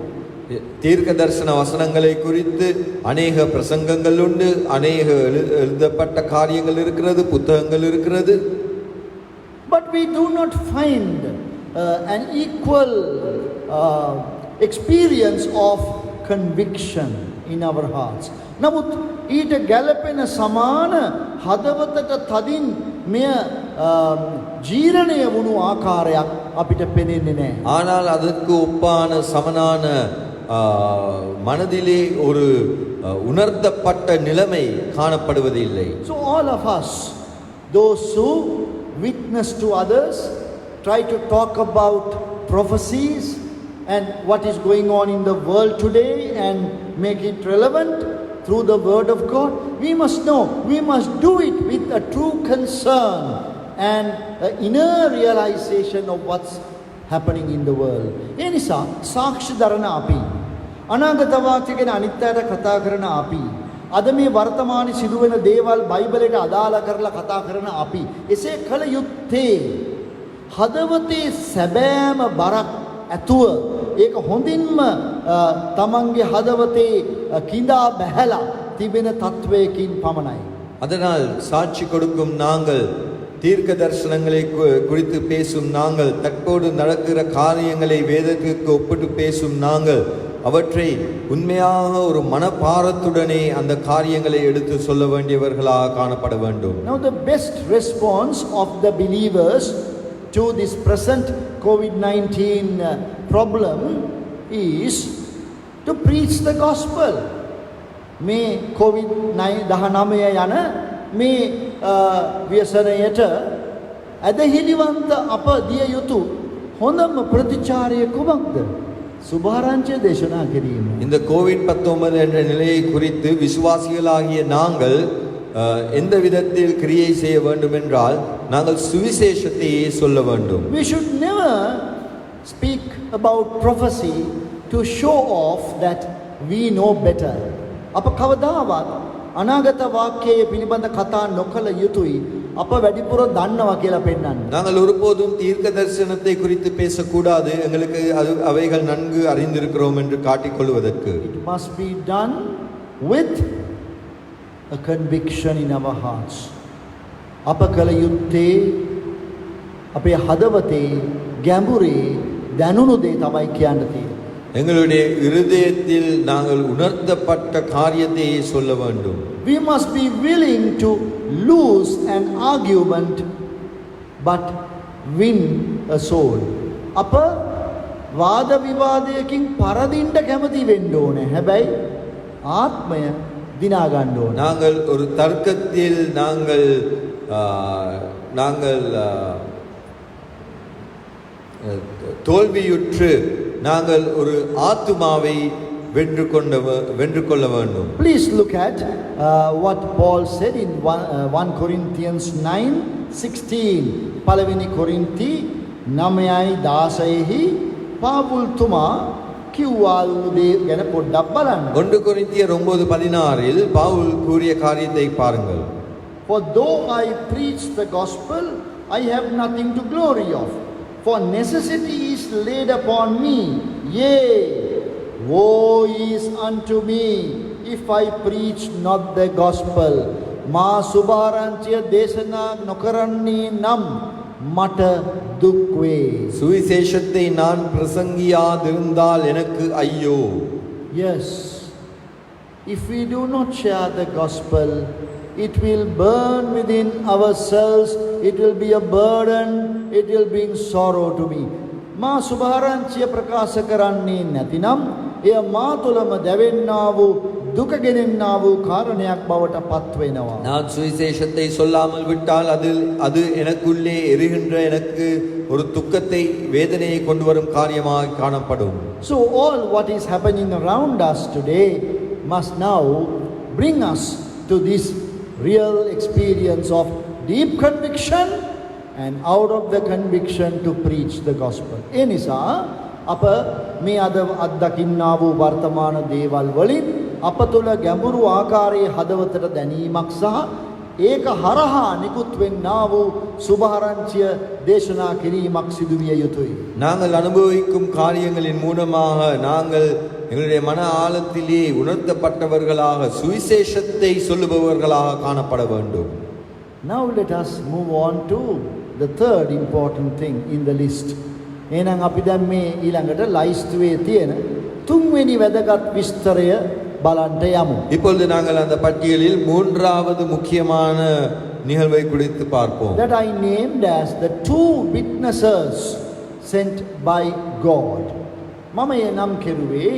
தீர்க்க தரிசன வசனங்களை குறித்து அநேக பிரசங்கங்கள் உண்டு, அநேக எழுதப்பட்ட காரியங்கள் இருக்கிறது, புத்தகங்கள் இருக்கிறது. But we do not find an equal experience of conviction in our hearts. නමුත් ඊට ගැළපෙන සමාන හදවතට තදින් මෙය ජීර්ණය වුණු ආකාරයක් අපිට පෙනෙන්නේ නැහැ. ஆனால் அதற்கு ஒப்பான சமனான மனதிலே ஒரு உணர்த்தப்பட்ட நிலைமை காணப்படுவதில்லை. So all of us, those who witness to others, try to talk about prophecies and what is going on in the world today and make it relevant through the word of God, we must know, we must do it with a true concern and an inner realization of what's happening in the world. ඒ නිසා සාක්ෂි දරන අපි, අනාගත වාක්‍ය ගැන අනිත් අයට කතා කරන අපි, අද මේ වර්තමානයේ සිදුවෙන දේවල් බයිබලයට අදාළ කරලා කතා කරන අපි එසේ කළ යුත්තේ හදවතේ සැබෑම බරක් ඇතුව ඒක හොඳින්ම තමන්ගේ හදවතේ කිඳා බැහැලා තිබෙන තත්වයකින් පමණයි. அதனால் சாட்சி கொடுக்கும் நாங்கள், தீர்க்க தரிசனங்களை குறித்து பேசும் நாங்கள், தற்போது நடக்கிற காரியங்களை வேதத்திற்கு ஒப்பிட்டு பேசும் நாங்கள், அவற்றை உண்மையாக ஒரு மனபாரத்துடனே அந்த காரியங்களை எடுத்து சொல்ல வேண்டியவர்களாக காணப்பட வேண்டும். Now the best response of the believers to this present COVID-19 problem is to preach the gospel. මේ COVID-19 යන මේ ව්‍යසනයට ඇදහිලිවන්ත අප දිය යුතු හොඳම ප්‍රතිචාරය කුමක්ද? சுபாராஞ்சிய தேசனா கிரீம். இந்த கோவிட்-19 என்ற நிலையை குறித்து விசுவாசிகளாகிய நாங்கள் எந்த விதத்தில் கிரியை செய்ய வேண்டும் என்றால் நாங்கள் சுவிசேஷத்தையே சொல்ல வேண்டும். We should never speak about prophecy to show off that we know better. අප කවදාවත් අනාගත වාක්‍යයේ පිළිබඳ කතා නොකළ යුතුයි. අප වැඩිපුර දන්නවා කියලා පෙන්නන්න. நாங்கள் ஒருபோதும் தீர்க்க தரிசனத்தை குறித்து பேசக்கூடாது, எங்களுக்கு அவைகள் நன்கு அறிந்திருக்கிறோம் என்று காட்டிக்கொள்வதற்கு. It must be done with a conviction in our hearts. අප කළ යුත්තේ අපේ හදවතේ ගැඹුරේ දැනුණු දේ තමයි කියන්න තියෙන්නේ. எங்களுடைய இருதயத்தில் நாங்கள் உணர்த்தப்பட்ட காரியத்தையே சொல்ல வேண்டும். We must be willing to lose an argument but win a soul. අප වාද විවාදයකින් පරදින්න කැමති වෙන්න ඕනේ. හැබැයි ආත්මය දිනා ගන්න ඕනේ. நாங்கள் ஒரு தர்க்கத்தில் நாங்கள் தோல்வியுற்று நாங்கள் ஒரு ஆத்துமாவை வென்று கொள்ள வேண்டும். Please look at what Paul said in 1 Corinthians 9:16. පළවෙනි කොරින්ති 9:16 පාවුල්තුමා කිව්වාලු දේ ගැන පොඩ්ඩක් බලන්න. 1 கொரிந்தியர் 9:16 பவுல் கூறிய காரியத்தை பாருங்கள். For though I preach the gospel, I have nothing to glory of. For necessity is laid upon me. Yea, woe is unto me if I preach not the gospel. Ma subharanchiya desana nokaranni nam mata duk වේ. சுவிசேஷத்தை நான் பிரசங்கியாதிருந்தால் எனக்கு ஐயோ. Yes, if we do not share the gospel, it will burn within ourselves, it will be a burden, it will bring sorrow to me. මා සුභාරංචිය ප්‍රකාශ කරන්නේ නැතිනම් එය මා තුළම දැවෙන්නා වූ දුක ගෙනෙන්නා වූ කාරණයක් බවට පත් වෙනවා. நான் சுவிசேஷத்தை சொல்லாமல் விட்டால் அது எனக்குள்ளே எரிகின்ற எனக்கு ஒரு துக்கத்தை வேதனையை கொண்டு வரும் காரியமாக காணப்படும். So all what is happening around us today must now bring us to this real experience of deep conviction and out of the conviction to preach the gospel. ඒ නිසා අප මේ අද අත්දකින්නා වූ වර්තමාන දේවල් වලින් අප තුළ ගැඹුරු ආකාරයේ හදවතට දැනීමක් සහ ඒක හරහා නිකුත් වෙන්නා වූ සුභාරංචිය දේශනා කිරීමක් සිදු විය යුතුයි. நாங்கள் அனுபவிக்கும் காரியங்களின் மூலமாக நாங்கள் எங்களுடைய மன ஆழத்திலே உணர்த்தப்பட்டவர்களாக சுவிசேஷத்தை சொல்லுபவர்களாக காணப்பட வேண்டும். Now let us move on to the third important thing in the list. එහෙනම් අපි දැන් මේ ඊළඟට ලයිස්තුවේ තියෙන තුන්වෙනි වැදගත් විස්තරය බලන්න යමු. இப்பொழுது நாங்கள் அந்த பட்டியலில் மூன்றாவது முக்கியமான நிகழ்வை குறித்து பார்ப்போம். That I named as the two witnesses sent by God. මම ඒ නම් කෙරුවේ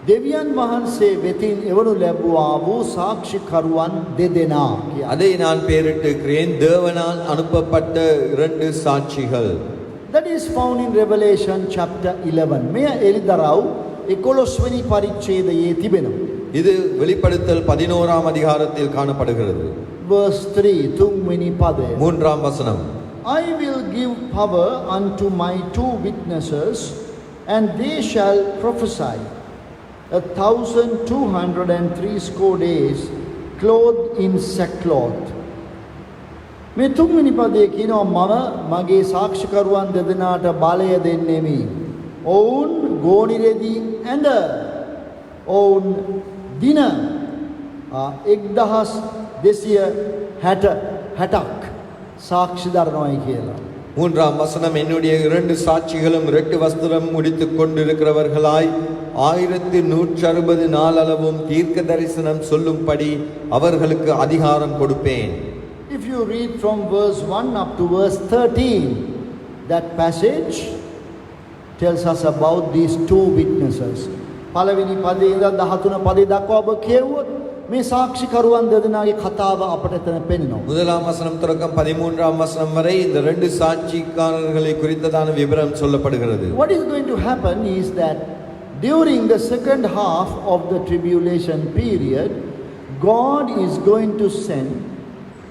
දෙවියන් වහන්සේ වෙතින් එවනු ලැබුවා වූ සාක්ෂිකරුවන් දෙදෙනා කියලා. அதை நான் பெயரிட்டிருக்கிறேன் தேவனால் அனுப்பப்பட்ட இரண்டு சாட்சிகள். That is found in Revelation chapter 11. මෙය එලිදරව් 11 වෙනි පරිච්ඡේදයේ තිබෙනවා. இது வெளிப்படுத்தல் 11ஆம் அதிகாரத்தில் காணப்படுகிறது. Verse 3 තුන්වෙනි පදය. மூன்றாம் வசனம். I will give power unto my two witnesses, and they shall prophesy 1260 days, clothed in sackcloth. මේ තුන්වෙනි පදයේ කියනවා මම මගේ සාක්ෂිකරුවන් දෙදෙනාට බලය දෙන්නෙමි. ඔවුන් ගෝනිරෙදි ඇඳ ඔවුන් දින 1260ක් சாட்சி தரணும்යි කියලා. மூன்றாம் வசனம் என்னுடைய இரண்டு சாட்சிகளும் இரட்டு வஸ்திரம் முடித்துக் கொண்டிருக்கிறவர்களாய் 1160 நாளளவும் தீர்க்க தரிசனம் சொல்லும்படி அவர்களுக்கு அதிகாரம் கொடுப்பேன். If you read from verse 1 up to verse 13, that passage tells us about these two witnesses. පළවෙනි පදේ ඉඳන් 13 පදේ දක්වා ඔබ කියවුවොත් මේ සාක්ෂිකරුවන් දෙදෙනාගේ කතාව අපට එතන පෙනෙනවා. முதலாம் வசனம் தொடக்கம் 13ஆம் வசனம் வரை இந்த ரெண்டு சாட்சிக்காரர்களை குறித்ததான விவரம் சொல்லப்படுகிறது. What is going to happen is that during the second half of the tribulation period, God is going to send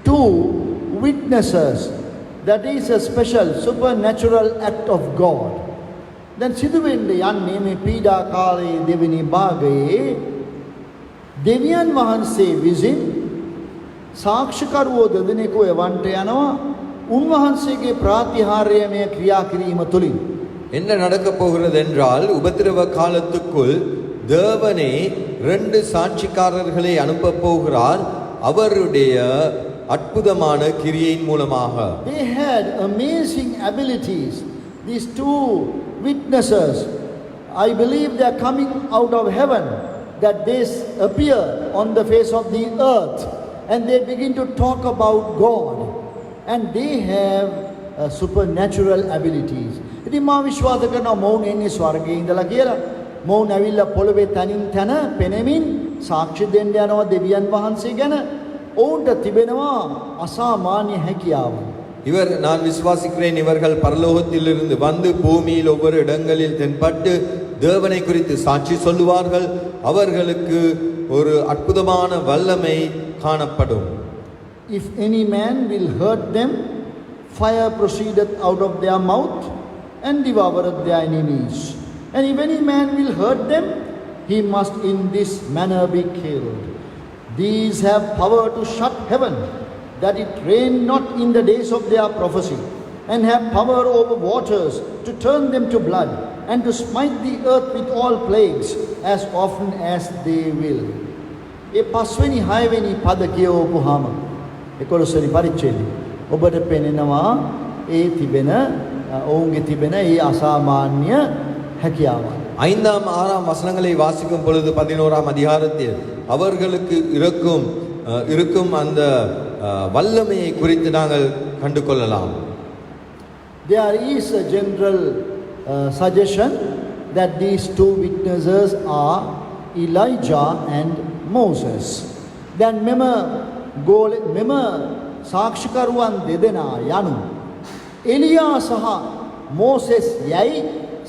two witnesses. That is a special supernatural act of God. දැන් සිදුවෙන්න යන්නේ මේ පීඩා කාලයේ දෙවෙනි භාගයේ දෙවියන් වහන්සේ විසින් සාක්ෂිකරුවෝ දෙදෙනෙකු එවන්ට යනවා උන්වහන්සේගේ ප්‍රාතිහාර්යමය ක්‍රියා කිරීම තුලින්. என்ன நடக்க போகிறது என்றால் உபத்திரவ காலத்துக்குள் தேவனே ரெண்டு சாட்சிக்காரர்களை அனுப்ப போகிறார் அவருடைய அற்புதமான கிரியையின் மூலமாக. They had amazing abilities. These two witnesses I believe they are coming out of heaven, that they appear on the face of the earth and they begin to talk about God and they have supernatural abilities. ඉතින් මා විශ්වාස කරනවා මොවුන් එන්නේ ස්වර්ගයේ ඉඳලා කියලා. මොවුන් ඇවිල්ලා පොළවේ තනින් තන පෙනෙමින් සාක්ෂි දෙන්න යනවා දෙවියන් වහන්සේ ගැන. ඔවුන්ට තිබෙනවා අසාමාන්‍ය හැකියාව. இவர் நான் விசுவாசிக்கிறேன் இவர்கள் பரலோகத்திலிருந்து வந்து பூமியில் ஒவ்வொரு இடங்களில் தென்பட்டு தேவனை குறித்து சாட்சி சொல்லுவார்கள். அவர்களுக்கு ஒரு அற்புதமான வல்லமை காணப்படும். If any man will hurt them, fire proceedeth out of their mouth and devoureth their enemies. And if any man will hurt them, he must in this manner be killed. These have power to shut heaven, that it rain not in the days of their prophecy, and have power over waters to turn them to blood, and to smite the earth with all plagues as often as they will. ඒ පස්වෙනි හයවෙනි පද කියවපුවාම 11වෙනි පරිච්ඡේදය ඔබට පෙනෙනවා ඒ තිබෙන ඔවුන්ගේ තිබෙන ඒ අසාමාන්‍ය හැකියාව. 5 6 வசனங்களை வாசிக்கும் பொழுது 11ஆம் அதிகாரத்தில் அவர்களுக்கு இருக்கும் அந்த வல்லமையை குறித்து நாங்கள் கண்டு கொள்ளலாம். There is a general suggestion that these two witnesses are Elijah and Moses. Then මෙම සාක්ෂිකරුවන් දෙදෙනා යනු එලියා සහ මෝසෙස් යයි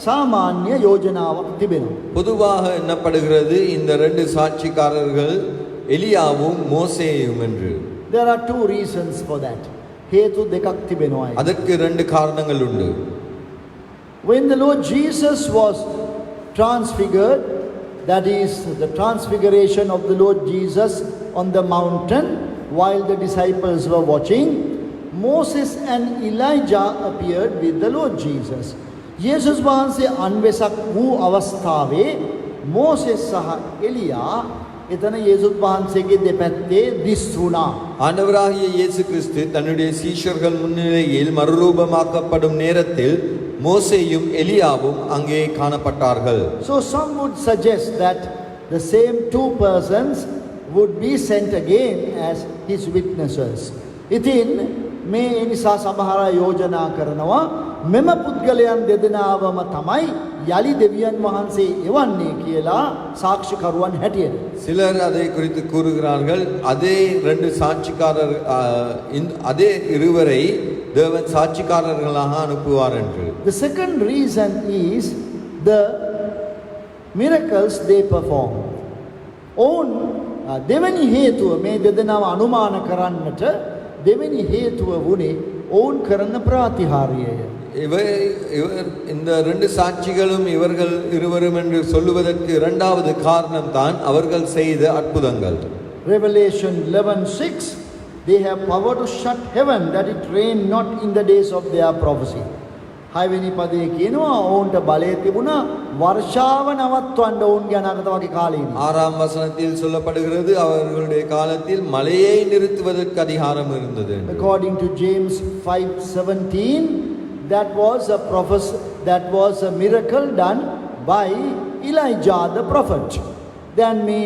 சாமானிய யோஜனாවක් තිබෙනවා. பொதுவாக எண்ணப்படுகிறது இந்த ரெண்டு சாட்சிக்காரர்கள் எலியாவும் மோசேயும் என்று. There are two reasons for that. හේතු දෙකක් තිබෙනවා. அதற்கு ரெண்டு காரணங்கள் உண்டு. When the Lord Jesus was transfigured, that is the transfiguration of the Lord Jesus on the mountain while the disciples were watching, Moses and Elijah appeared with the Lord Jesus. යේසුස් වහන්සේ අන්වෙසක් වූ අවස්ථාවේ මෝසෙස් සහ එලියා එතන යේසුස් වහන්සේගේ දෙපැත්තේ දිස් වුණා. ஆண்டவராகிய இயேசு கிறிஸ்து தன்னுடைய சீஷர்கள் முன்னிலையில் மறுரூபமாக்கப்படும் நேரத்தில் மோசேயும் எலியாவும் அங்கே காணப்பட்டார்கள். So some would suggest that the same two persons would be sent again as his witnesses. ඉතින් මේ නිසා සමහර යෝජනා කරනවා මෙම පුද්ගලයන් දෙදෙනාවම තමයි යලි දෙවියන් වහන්සේ එවන්නේ කියලා සාක්ෂිකරුවන් හැටියට. சிலர் அதை குறித்து கூறுகிறார்கள் அதே ரெண்டு சாட்சிக்காரர் அதே இருவரை தேவன் சாட்சிக்காரர்களாக அனுப்புவார் என்று. The second reason is the miracles they perform. ඕන් දෙවැනි හේතුව මේ දෙදෙනාව අනුමාන කරන්නට දෙවැනි හේතුව වුණේ ඕන් කරන ප්‍රාතිහාර්යය. இந்த ரெண்டு சாட்சிகளும் இவர்கள் இருவரும் என்று சொல்லுவதற்கு இரண்டாவது காரணம் தான் அவர்கள் செய்த அற்புதங்கள். Revelation 11:6, they have power to shut heaven, that it rain not in the days of their prophecy. හයවෙනි පදයේ කියනවා ඔවුන්ට බලය තිබුණා වර්ෂාව නවත්වන්න ඔවුන්ගේ අනාගත වගේ කාලෙදී. 6ஆம் வசனத்தில் சொல்லப்படுகிறது அவர்களுடைய காலத்தில் மழையை நிறுத்துவதற்கு அதிகாரம் இருந்தது. According to James 5:17, that was a miracle done by Elijah the prophet. Then මේ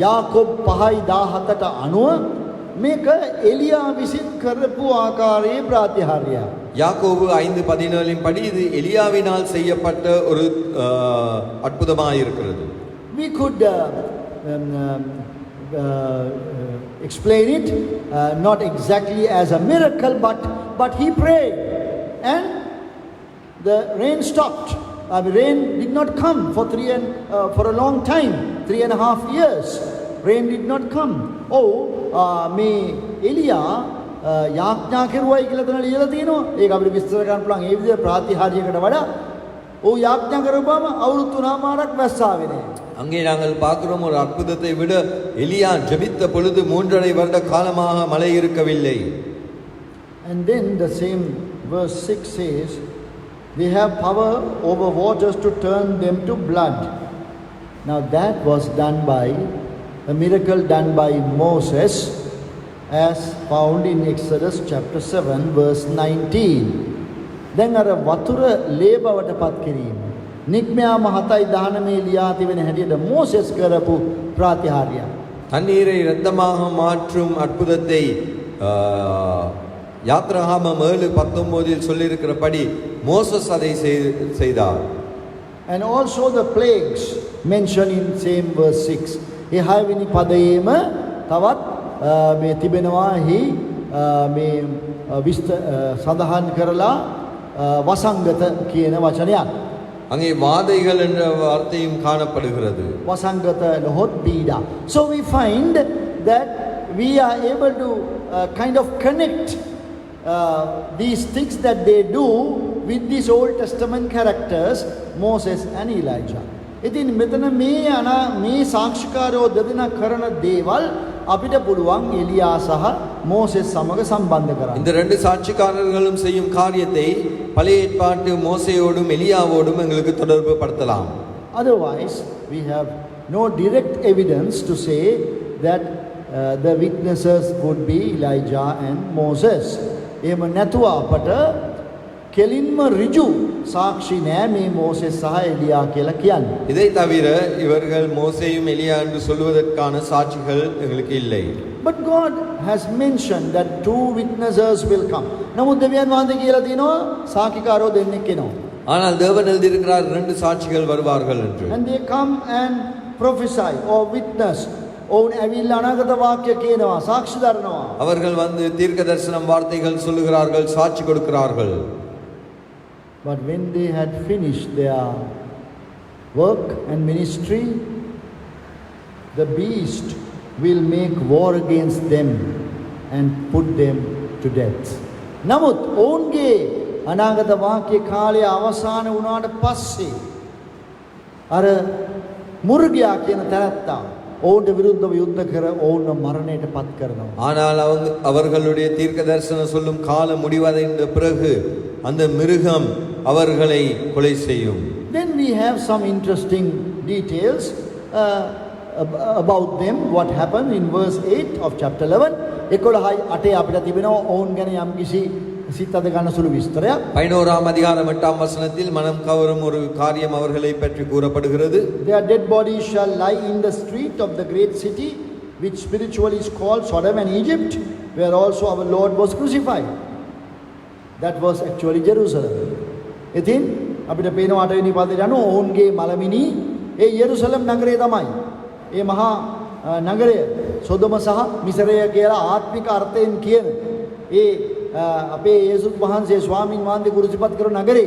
යාකොබ් 5:17ට අනුව මේක එලියා විසින් කරපු ආකාරයේ ප්‍රාතිහාර්යය. யாக்கோபு 5:17 படி இது எலியாவினால் செய்யப்பட்ட ஒரு அற்புதமாக இருக்கிறது. We could explain it not exactly as a miracle, but he prayed and the rain stopped. Rain did not come for a long time, 3.5 years. Rain did not come. මේ එලියා යාඥා කෙරුවයි කියලා තමයි ලියලා තියෙනවා. ඒක අපිට විස්තර කරන්න පුළුවන්. ඒ විදිහ ප්‍රාතිහාර්යයකට වඩා යාඥා කරපුවාම අවුරුදු 3මාරක් වැස්සාවේ නෑ. அங்கே நாங்கள் பார்க்கிறோம் ஒரு அற்புதத்தை விட எலியா ஜெபித்த பொழுது 3.5 வருட காலமாக மழை இருக்கவில்லை. And then the same verse 6 says, they have power over waters to turn them to blood. Now that was done by a miracle done by Moses, as found in Exodus chapter 7 verse 19. දැන් අර වතුර ලේ බවට පත් කිරීම. නික්මයාම 7:19 ලියා තිබෙන හැටියට මෝසෙස් කරපු ප්‍රාතිහාර්යය. தண்ணீரை இரத்தமாக மாற்றும் அற்புதத்தை யாத்ராகமம் 7:19 சொல்லியிருக்கிறபடி மோசஸ் அதை செய்தார். And also the plagues mentioned in same verse 6. ඒ 6 වෙනි පදයේම තවත් මේ තිබෙනවා හි මේ සඳහන් කරලා වසංගත කියන වචනයක්. அங்கே வாதைகள் என்ற வார்த்தையும் காணப்படுகிறது. වසංගත ලොහොත් පීඩා. So we find that we are able to kind of connect these things that they do with these Old Testament characters, Moses and Elijah. ඉතින් මෙතන මේ සාක්ෂිකාරයෝ දෙදෙනා කරන දේවල් අපිට පුළුවන් එලියා සහ මෝසෙස් සමග සම්බන්ධ කරන්න. இந்த ரெண்டு சாட்சிக்காரர்களும் செய்யும் காரியத்தை பழைய ஏற்பாட்டு மோசேயோடும் எலியாவோடும் எங்களுக்கு தொடர்பு படுத்தலாம். Otherwise we have no direct evidence to say that the witnesses would be Elijah and Moses. එහෙම නැතුව අපට කෙලින්ම ඍජු සාක්ෂි නෑ මේ මෝසෙස් සහ එලියා කියලා කියන්නේ. இதை தவிர இவர்கள் மோசேயும் எலியா என்று சொல்வதற்கான சாட்சிகள் எங்களுக்கு இல்லை. But God has mentioned that 2 witnesses will come. නමුත් දෙවියන් වහන්සේ කියලා තියෙනවා සාක්ෂිකාරෝ දෙන්නෙක් එනවා. ஆனால் தேவன் எழுதியிருக்கிறார் 2 சாட்சிகள் வருவார்கள் என்று. And they come and prophesy or witness. ඔවුන් ඇවිල්ලා අනාගත වාක්‍ය කියනවා සාක්ෂි දරනවා. அவர்கள் வந்து தீர்க்க தரிசனம் வார்த்தைகள் சொல்லுகிறார்கள், சாட்சி கொடுக்கிறார்கள். But when they had finished their work and ministry, the beast will make war against them and put them to death. නමුත් ඔවුන්ගේ අනාගත වාක්‍ය කාලය අවසන් වුණාට පස්සේ අර මුර්ගයා කියන තැනත්තා ඔවුන්ට විරුද්ධව යුද්ධ කර ඔවුන්ව මරණයට පත් කරනවා. ஆனால் அவர்களுடைய தீர்க்க தரிசனம் சொல்லும் காலம் முடிவடைந்த பிறகு அந்த மிருகம் அவர்களை கொலை செய்யும். Then we have some interesting details about them, what happened in verse 8 of chapter 11. 11:8 අපිට තිබෙනවා ඔවුන් ගැන යම්කිසි සිතද ගන්න සුළු විස්තරයක්. 11ஆம் அதிகாரம் 8ஆம் வசனத்தில் மனம் கவரும் ஒரு காரியம் அவர்களை பற்றி கூறப்படுகிறது. Their dead bodies shall lie in the street of the great city, which spiritually is called Sodom and Egypt, where also our Lord was crucified. That was actually Jerusalem. ඉතින් අපිට පේනවා 8 වෙනි පදයට අනුව ඔවුන්ගේ මලමිනි ඒ යෙරුසලම් නගරය තමයි. ඒ මහා නගරය සොදොම සහ මිසරය කියලා ආත්මික අර්ථයෙන් කියන ඒ අපේ යේසුස් වහන්සේ ස්වාමීන් වහන්සේ කුරුසිපත් කරන නගරේ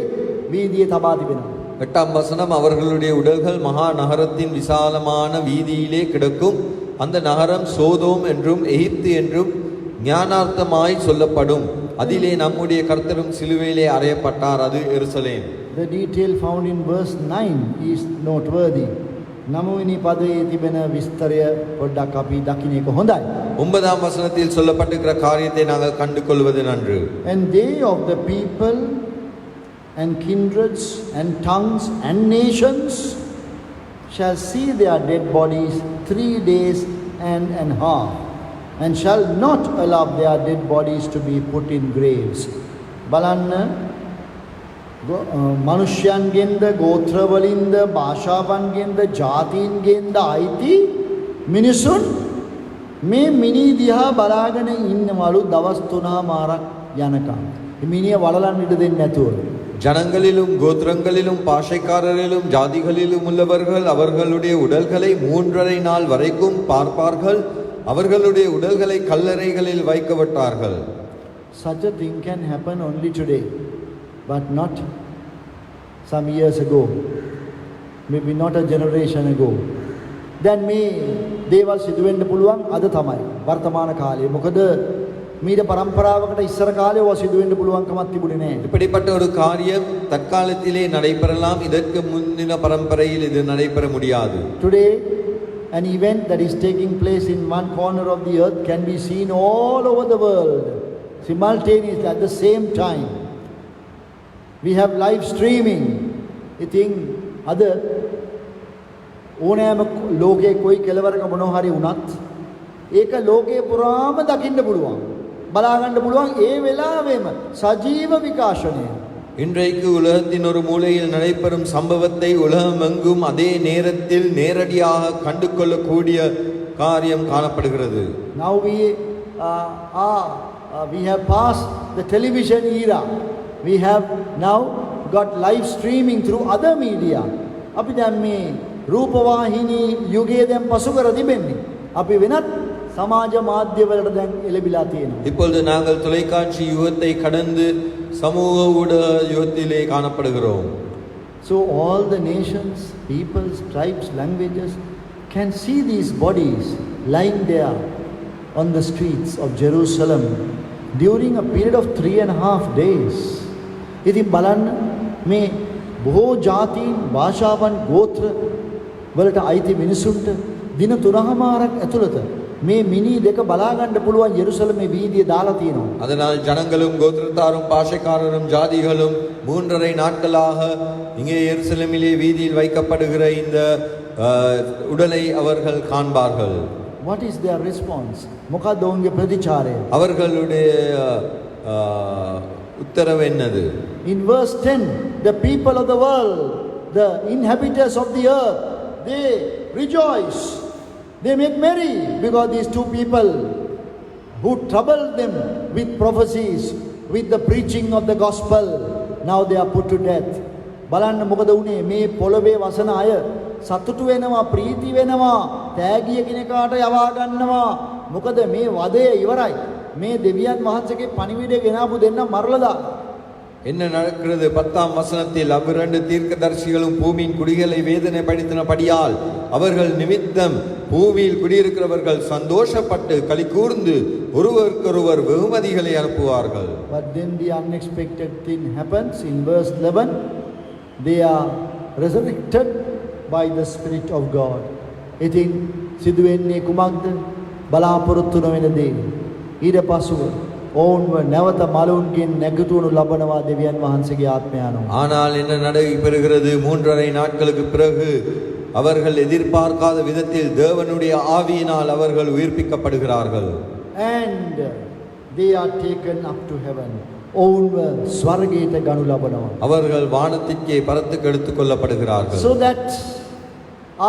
වීදියේ තබා තිබෙනවා. 8ஆம் வசனம் அவர்களுடைய உடல்கள் மகா நகரத்தின் விசாலமான வீதியிலே கிடக்கும். அந்த நகரம் சோதோம் என்றும் எகிப்து என்றும் ஞானார்த்தமாய் சொல்லப்படும். அதிலே நம்முடைய கர்த்தரும் சிலுவையிலே அறையப்பட்டார். அது எருசலேம். The detail found in verse 9 is noteworthy. 9 වෙනි පදයේ තිබෙන විස්තරය පොඩ්ඩක් අපි දකින්න එක හොඳයි. 9ஆம் வசனத்தில் சொல்லப்பட்டிருக்கிற காரியத்தை நாங்கள் கண்டு கொள்வது நன்று. And they of the people and kindreds and tongues and nations shall see their dead bodies 3 days and a half, and shall not allow their dead bodies to be put in graves. බලන්න මනුෂ්‍යයන්ගෙන්ද ගෝත්‍රවලින්ද භාෂාවන්ගෙන්ද ජාතීන්ගෙන්ද අයිති මිනිසුන් මේ මිනි දිහා බලාගෙන ඉන්නවලු දවස් 3මාරක් යනකම්. මිනිය වලලන් ඉඩ දෙන්නේ නැතුව. ஜனங்களிலும் கோத்திரங்களிலும் பாஷைக்காரரிலும் ஜாதிகளிலும் உள்ளவர்கள் அவர்களுடைய உடல்களை 3.5 நாள் வரைக்கும் பார்ப்பார்கள். அவர்களுடைய உடல்களை கல்லறைகளில் வைக்கப்பட்டார்கள். Such a thing can happen only today, but not some years ago, maybe not a generation ago. Then මේ දේවල් සිදු වෙන්න පුළුවන් අද තමයි වර්තමාන කාලේ. මොකද මීට පරම්පරාවකට ඉස්සර කාලේ ඔය සිදු වෙන්න පුළුවන් කමක් තිබුණේ නැහැ. இப்படிப்பட்ட ஒரு காரியம் தற்காலத்திலே நடைபெறலாம். இதற்கு முந்தின பரம்பரையில் இது நடைபெற முடியாது. Today an event that is taking place in one corner of the earth can be seen all over the world simultaneously at the same time. We have live streaming. ඉතින් අද ඕනෑම ලෝකයේ කොයි කෙලවරක මොනවා හරි වුණත් ඒක ලෝකේ පුරාම දකින්න පුළුවන්. බලා ගන්න පුළුවන් ඒ වෙලාවෙම සජීව විකාශනය. இன்றைக்கு உலகத்தின் ஒரு மூலையில் நடைபெறும் சம்பவத்தை உலகமெங்கும் அதே நேரத்தில் நேரடியாக கண்டு கொள்ளக்கூடிய காரியம் காணப்படுகிறது. Now we have passed the television era. We have now got live streaming through other media. අපි දැන් මේ රූපවාහිනී යුගයේ දැන් පසු කර තිබෙන්නේ. අපි වෙනත් සමාජ මාධ්‍ය වලට දැන් එළඹිලා තියෙනවා. இப்பொழுது நாங்கள் தொலைக்காட்சி யுகத்தை கடந்து சமூக ஊடக யுகத்திலே காணப்படுகிறோம். So all the nations, peoples, tribes, languages can see these bodies lying there on the streets of Jerusalem during a period of 3.5 days. ඉතින් බලන්න මේ බොහෝ ජාතීන්, භාෂාවන්, ගෝත්‍ර වලට අයිති මිනිසුන්ට දින 3මාරක් ඇතුළත මේ මිනි දෙක බලා ගන්න පුළුවන් යෙරුසලමේ வீதிය දාලා තියෙනවා. அதனால் ஜனங்களும் கோத்திரத்தாரும் பாஷைக்காரரும் ஜாதிகளும் 3.5 நாட்களாக இங்கே எருசலேமிலே வீதியில் வைக்கப்படுகிற இந்த உடலை அவர்கள் காண்பார்கள். What is their response? මොකක්ද ඔවුන්ගේ ප්‍රතිචාරය? அவர்களுடைய உத்தரவு என்னது? In verse 10, the people of the world, the inhabitants of the earth, they rejoice. They make merry because these two people who troubled them with prophecies, with the preaching of the gospel, now they are put to death. බලන්න මොකද වුනේ? මේ පොළවේ වසන අය සතුටු වෙනවා, ප්‍රීති වෙනවා, තෑගිය කෙනෙකුට යවා ගන්නවා. මොකද මේ වදය ඉවරයි. මේ දෙවියන් වහන්සේගේ පණිවිඩය ගෙනාවු දෙන්න මරලා. என்ன நடக்கிறது? 10ஆம் வசனத்தில் அவ்விரண்டு தீர்க்கதரிசிகளும் பூமியின் குடிகளை வேதனைப்படுத்தினபடியால் அவர்கள் நிமித்தம் பூமியில் குடியிருக்கிறவர்கள் சந்தோஷப்பட்டு களி கூர்ந்து ஒருவருக்கொருவர் வெகுமதிகளை அனுப்புவார்கள். But then the unexpected thing happens in verse 11. They are resurrected by the Spirit of God. ඉතින් සිදුවෙන්නේ කුමක්ද? බලාපොරොත්තු නොවන දේ. ඊට පසුව ඔවුන්ව නැවත මලවුන්ගෙන් නැගිටවනු ලබනවා දෙවියන් වහන්සේගේ ආත්මය අනුව. ஆனால் என்ன நடைபெறுகிறது? 3.5 நாட்களுக்கு பிறகு அவர்கள் எதிர்பார்க்காத விதத்தில் தேவனுடைய ஆவியினால் அவர்கள் உயிர்ப்பிக்கப்படுகிறார்கள். And they are taken up to heaven. ඔවුන්ව ස්වර්ගයට ගනු ලබනවා. அவர்கள் வானத்திற்கே பரத்துக்கு எடுத்துக் கொள்ளப்படுகிறார்கள். So that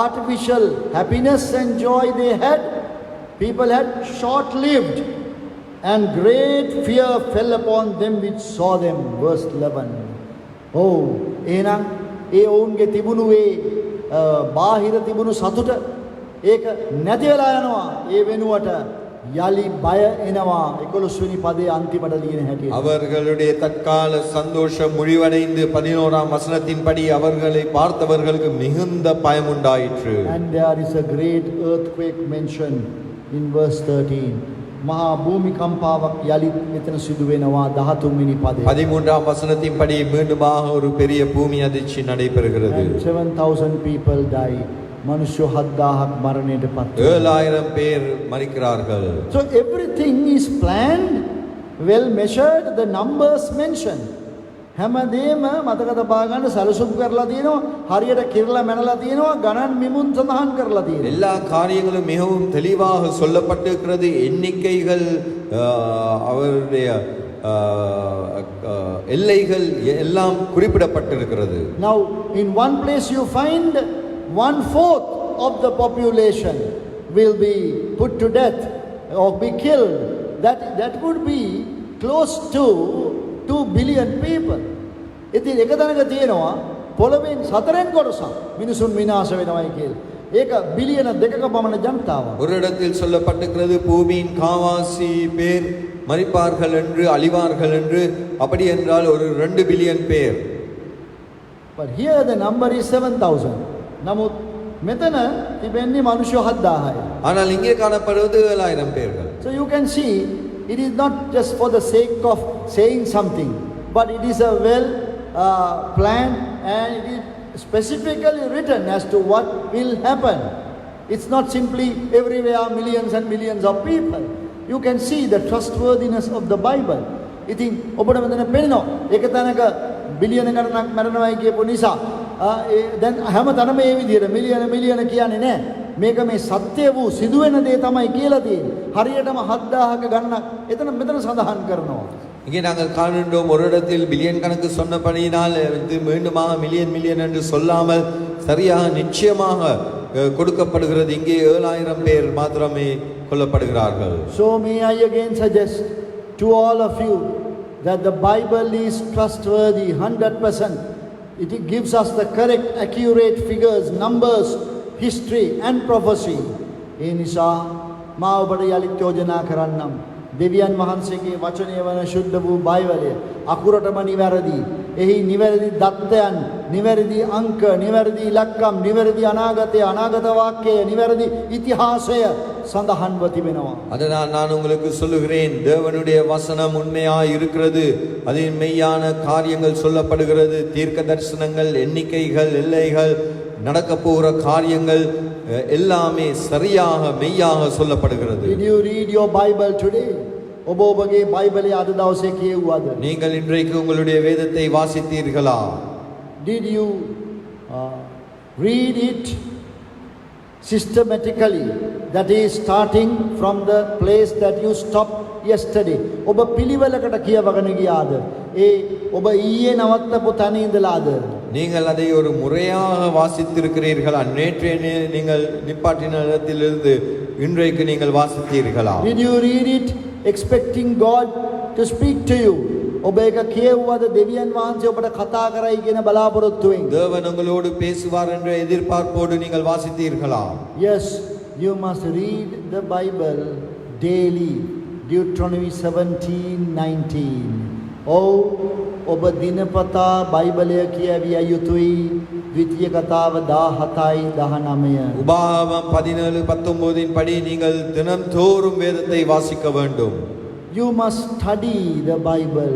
artificial happiness and joy they had, people had short-lived, and great fear fell upon them which saw them. Verse 11. Oh, එහෙනම් ඒ ඔවුන්ගේ තිබුණු බාහිර තිබුණු සතුට ඒක නැති වෙලා යනවා. ඒ වෙනුවට යලි බය එනවා. 11 වෙනි පදයේ අන්තිමට ලියන හැටියට. அவர்களுடைய தற்கால சந்தோஷம் முடிவடைந்து 11ஆம் வசனத்தின்படி அவர்களை பார்த்தவர்களுக்கு மிகுந்த பயம் உண்டாயிற்று. And there is a great earthquake mentioned in verse 13. මහා භූමිකම්පාවක් යලිත් මෙතන සිදු වෙනවා 13 වෙනි පදයේ. 13ஆம் வசனத்தின்படி மீண்டுமாக ஒரு பெரிய பூமி அதிர்ச்சி நடைபெறுகிறது. 7,000 people died. මනුෂ්‍ය 7,000ක් මරණයට පත් වුණා. 7,000 பேர் மரிக்கிறார்கள். So everything is planned, well measured, the numbers mentioned. හැමදේම මතක තබා ගන්න සැලසුම් කරලා තියෙනවා. හරියට කිරලා මැනලා තියෙනවා. ගණන් මිමුන් සඳහන් කරලා තියෙනවා. எல்லா காரியங்களும் மிகவும் தெளிவாக சொல்லப்பட்டிருக்கிறது. எண்ணிக்கைகள் அவருடைய எல்லைகள் எல்லாம் குறிப்பிடப்பட்டிருக்கிறது. Now in one place you find 1/4 of the population will be put to death or be killed. That would be close to 2 billion people. ඉතින් එක තැනක තියෙනවා පොළවෙන් 4 කොටසක් මිනිසුන් විනාශ වෙනවයි කියලා. ඒක බිලියන 2ක පමණ ජනතාවක්. ஒரு இடத்தில் சொல்லப்பட்டிருக்கிறது பூமியின் காவாசி பேர் மரிப்பார்கள் என்று, அழிவார்கள் என்று. அப்படி என்றால் ஒரு 2 பில்லியன் பேர். But here the number is 7,000. නමුත් මෙතන තිබෙන්නේ මිනිස්සු 7,000යි. ஆனால் இங்கே காணப்படுவது 7,000 பேர்கள். So you can see it is not just for the sake of saying something, but it is a well planned and it is specifically written as to what will happen. It's not simply everywhere millions and millions of people. You can see the trustworthiness of the Bible. ඉතින් ඔබට මෙතන පේනවා එක තැනක බිලියන ගණනක් මරණවයි කියපු නිසා දැන් හැම තැනම මේ විදිහට මිලියන කියන්නේ නැහැ. මේක මේ සත්‍ය වූ සිදුවෙන දේ තමයි කියලා තියෙන්නේ. හරියටම 7,000ක ගණනක් මෙතන සඳහන් කරනවා. இங்கே நாங்கள் காண்கின்றோம் ஒரு இடத்தில் பில்லியன் கணக்கு சொன்னபடியினால் இது மீண்டுமாக மில்லியன் என்று சொல்லாமல் சரியாக நிச்சயமாக கொடுக்கப்படுகிறது. இங்கே 7000 பேர் மாத்திரமே கொல்லப்படுகிறார்கள். So may I again suggest to all of you that the Bible is trustworthy 100%. It gives us the correct, accurate figures, numbers, history and prophecy. ඒ නිසා මා ඔබට යලිත් යෝජනා කරන්නම්. දෙවියන් වහන්සේගේ වචනය වන ශුද්ධ වූ බයිබලය අකුරටම නිවැරදි. එහි නිවැරදි දත්තයන්, නිවැරදි අංක, නිවැරදි ඉලක්කම්, නිවැරදි අනාගතය, අනාගත වාක්‍යය, නිවැරදි ඉතිහාසය සඳහන්ව තිබෙනවා. அதனால் நான் உங்களுக்கு சொல்லுகிறேன், தேவனுடைய வசனம் உண்மையாய் இருக்கிறது. அதில் மெய்யான காரியங்கள் சொல்லப்படுகிறது. தீர்க்க தரிசனங்கள், எண்ணிக்கைகள், எல்லைகள், நடக்க போகிற காரியங்கள் எல்லாமே சரியாக மெய்யாக சொல்லப்படுகிறது. Did you read your Bible today? ඔබ ඔබගේ බයිබලය අද දවසේ කියවුවද? நீங்கள் இன்றைக்கு உங்களுடைய வேதத்தை வாசித்தீர்களா? Did you read it systematically? That is starting from the place that you stopped yesterday. ඔබ පිළිවෙලකට කියවගෙන ගියාද? ඒ ඔබ ඊයේ නවත්තපු තැන ඉඳලාද? நீங்கள் அதை ஒரு முறையாக வாசித்திருக்கிறீர்களா? நேற்றைய நீங்கள் நிப்பாட்டின இடத்திலிருந்து இன்றைக்கு நீங்கள் வாசித்தீர்களா? Did you read it expecting God to speak to you? ඔබ ඒක කියවුවද දෙවියන් වහන්සේ ඔබට කතා කරයි කියන බලාපොරොත්තුවෙන්? தேவன் உங்களோடு பேசுவார் என்ற எதிர்பார்ப்போடு நீங்கள் வாசித்தீர்களா? Yes, you must read the Bible daily. Deuteronomy 17:19. Oh, ඔබ දිනපතා බයිබලය කියවිය යුතුයි. ද්විතීය කතාව 17:19. உபாகமம் 17:19 படி நீங்கள் தினம்தோறும் வேதத்தை வாசிக்க வேண்டும். You must study the Bible.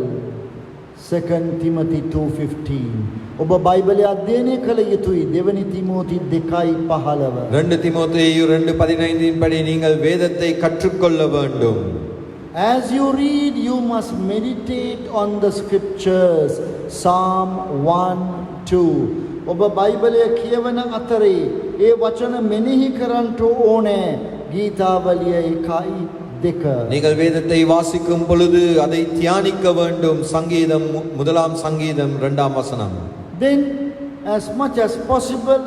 2 Timothy 2:15. ඔබ බයිබලය අධ්‍යයනය කළ යුතුයි. දෙවනි තිමෝති 2:15. 2 தீமோத்தேயு 2:15 படி நீங்கள் வேதத்தை கற்றுக்கொள்ள வேண்டும். As you read, you must meditate on the scriptures. Psalm 1:2. ඔබ බයිබලය කියවන අතරේ ඒ වචන මෙනෙහි කරන්නට ඕනේ. ගීතාවලිය 1:2. நீங்கள் வேதத்தை வாசிக்கும் பொழுது அதை தியானிக்க வேண்டும். சங்கீதம் 1 சங்கீதம் 2 வசனம். Then as much as possible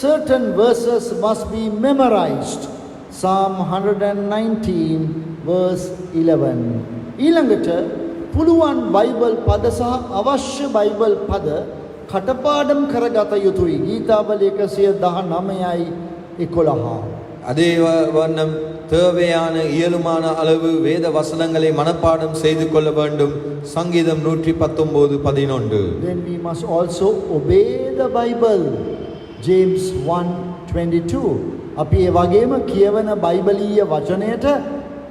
certain verses must be memorized. Psalm 119 verse 11. ඊළඟට පුළුවන් බයිබල් පද සහ අවශ්‍ය බයිබල් පද කටපාඩම් කරගත යුතුයි. ගීතාවලිය 119:11. அதே வண்ணம் தேவையான இயலுமான அளவு வேத வசனங்களை மனப்பாடம் செய்து கொள்ள வேண்டும். சங்கீதம் 119:11. Then we must also obey the Bible. James 1:22. අපි ඒ වගේම කියවන බයිබලීය වචනයට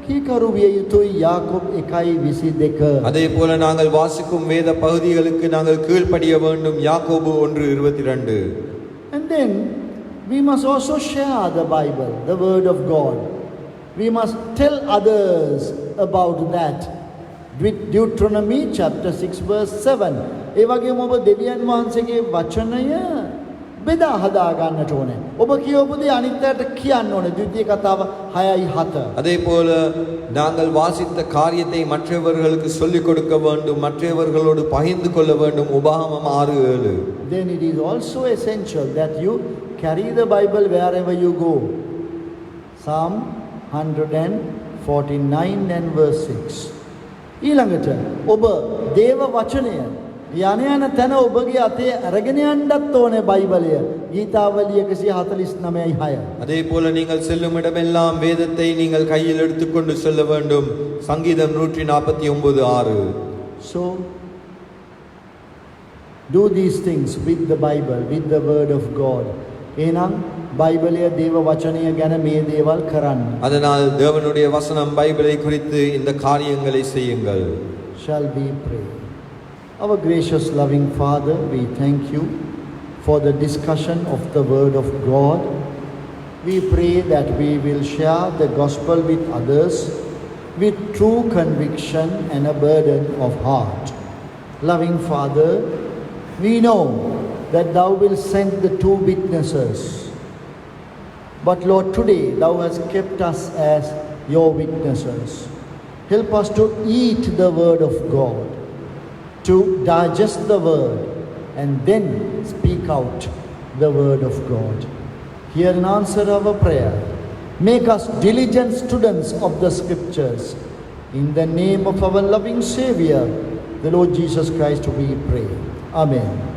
කීකරු විය යුතුයි. யாக்கோப் 1:22. அதே போல நாங்கள் வாசிக்கும் வேத பகுதிகளுக்கு நாங்கள் கீழ்ப்படிய வேண்டும். யாக்கோபு 1:22. And then we must also share the Bible, the word of God. We must tell others about that. Deuteronomy chapter 6 verse 7. ඒ වගේම ඔබ දෙවියන් වහන්සේගේ වචනය බෙදා හදා ගන්නට ඕනේ. ඔබ කියවපු දේ අනිත් අයට කියන්න ඕනේ. ද්විතීය කතාව 6:7. அதே போல நாங்கள் வாசித்த காரியத்தை மற்றவர்களுக்கு சொல்லிக் கொடுக்க வேண்டும். மற்றவர்களோடு பகிர்ந்து கொள்ள வேண்டும். உபாகமம் 6:7. Then it is also essential that you carry the Bible wherever you go. Psalm 149 and verse 6. ඊළඟට ඔබ දේව වචනය යන තැන ඔබගේ අතේ අරගෙන යන්නත් ඕනේ බයිබලය. ගීතාවලිය 149:6. அதே போல நீங்கள் செல்லும் இடமெல்லாம் வேதத்தை நீங்கள் கையில் எடுத்துக்கொண்டு செல்ல வேண்டும். சங்கீதம் 149:6. So do these things with the Bible, with the word of God. එහෙනම් බයිබලය දේව වචනය ගැන මේ දේවල් කරන්න. அதனால் தேவனுடைய வசனம் பைபிளை குறித்து இந்த காரியங்களை செய்யுங்கள். Shall we pray? Our gracious loving Father, we thank you for the discussion of the word of God. We pray that we will share the gospel with others with true conviction and a burden of heart. Loving Father, we know that thou wilt send the two witnesses. But Lord, today thou hast kept us as your witnesses. Help us to eat the word of God, to digest the word, and then speak out the word of God. Hear and answer our prayer. Make us diligent students of the scriptures. In the name of our loving Savior, the Lord Jesus Christ, we pray. Amen.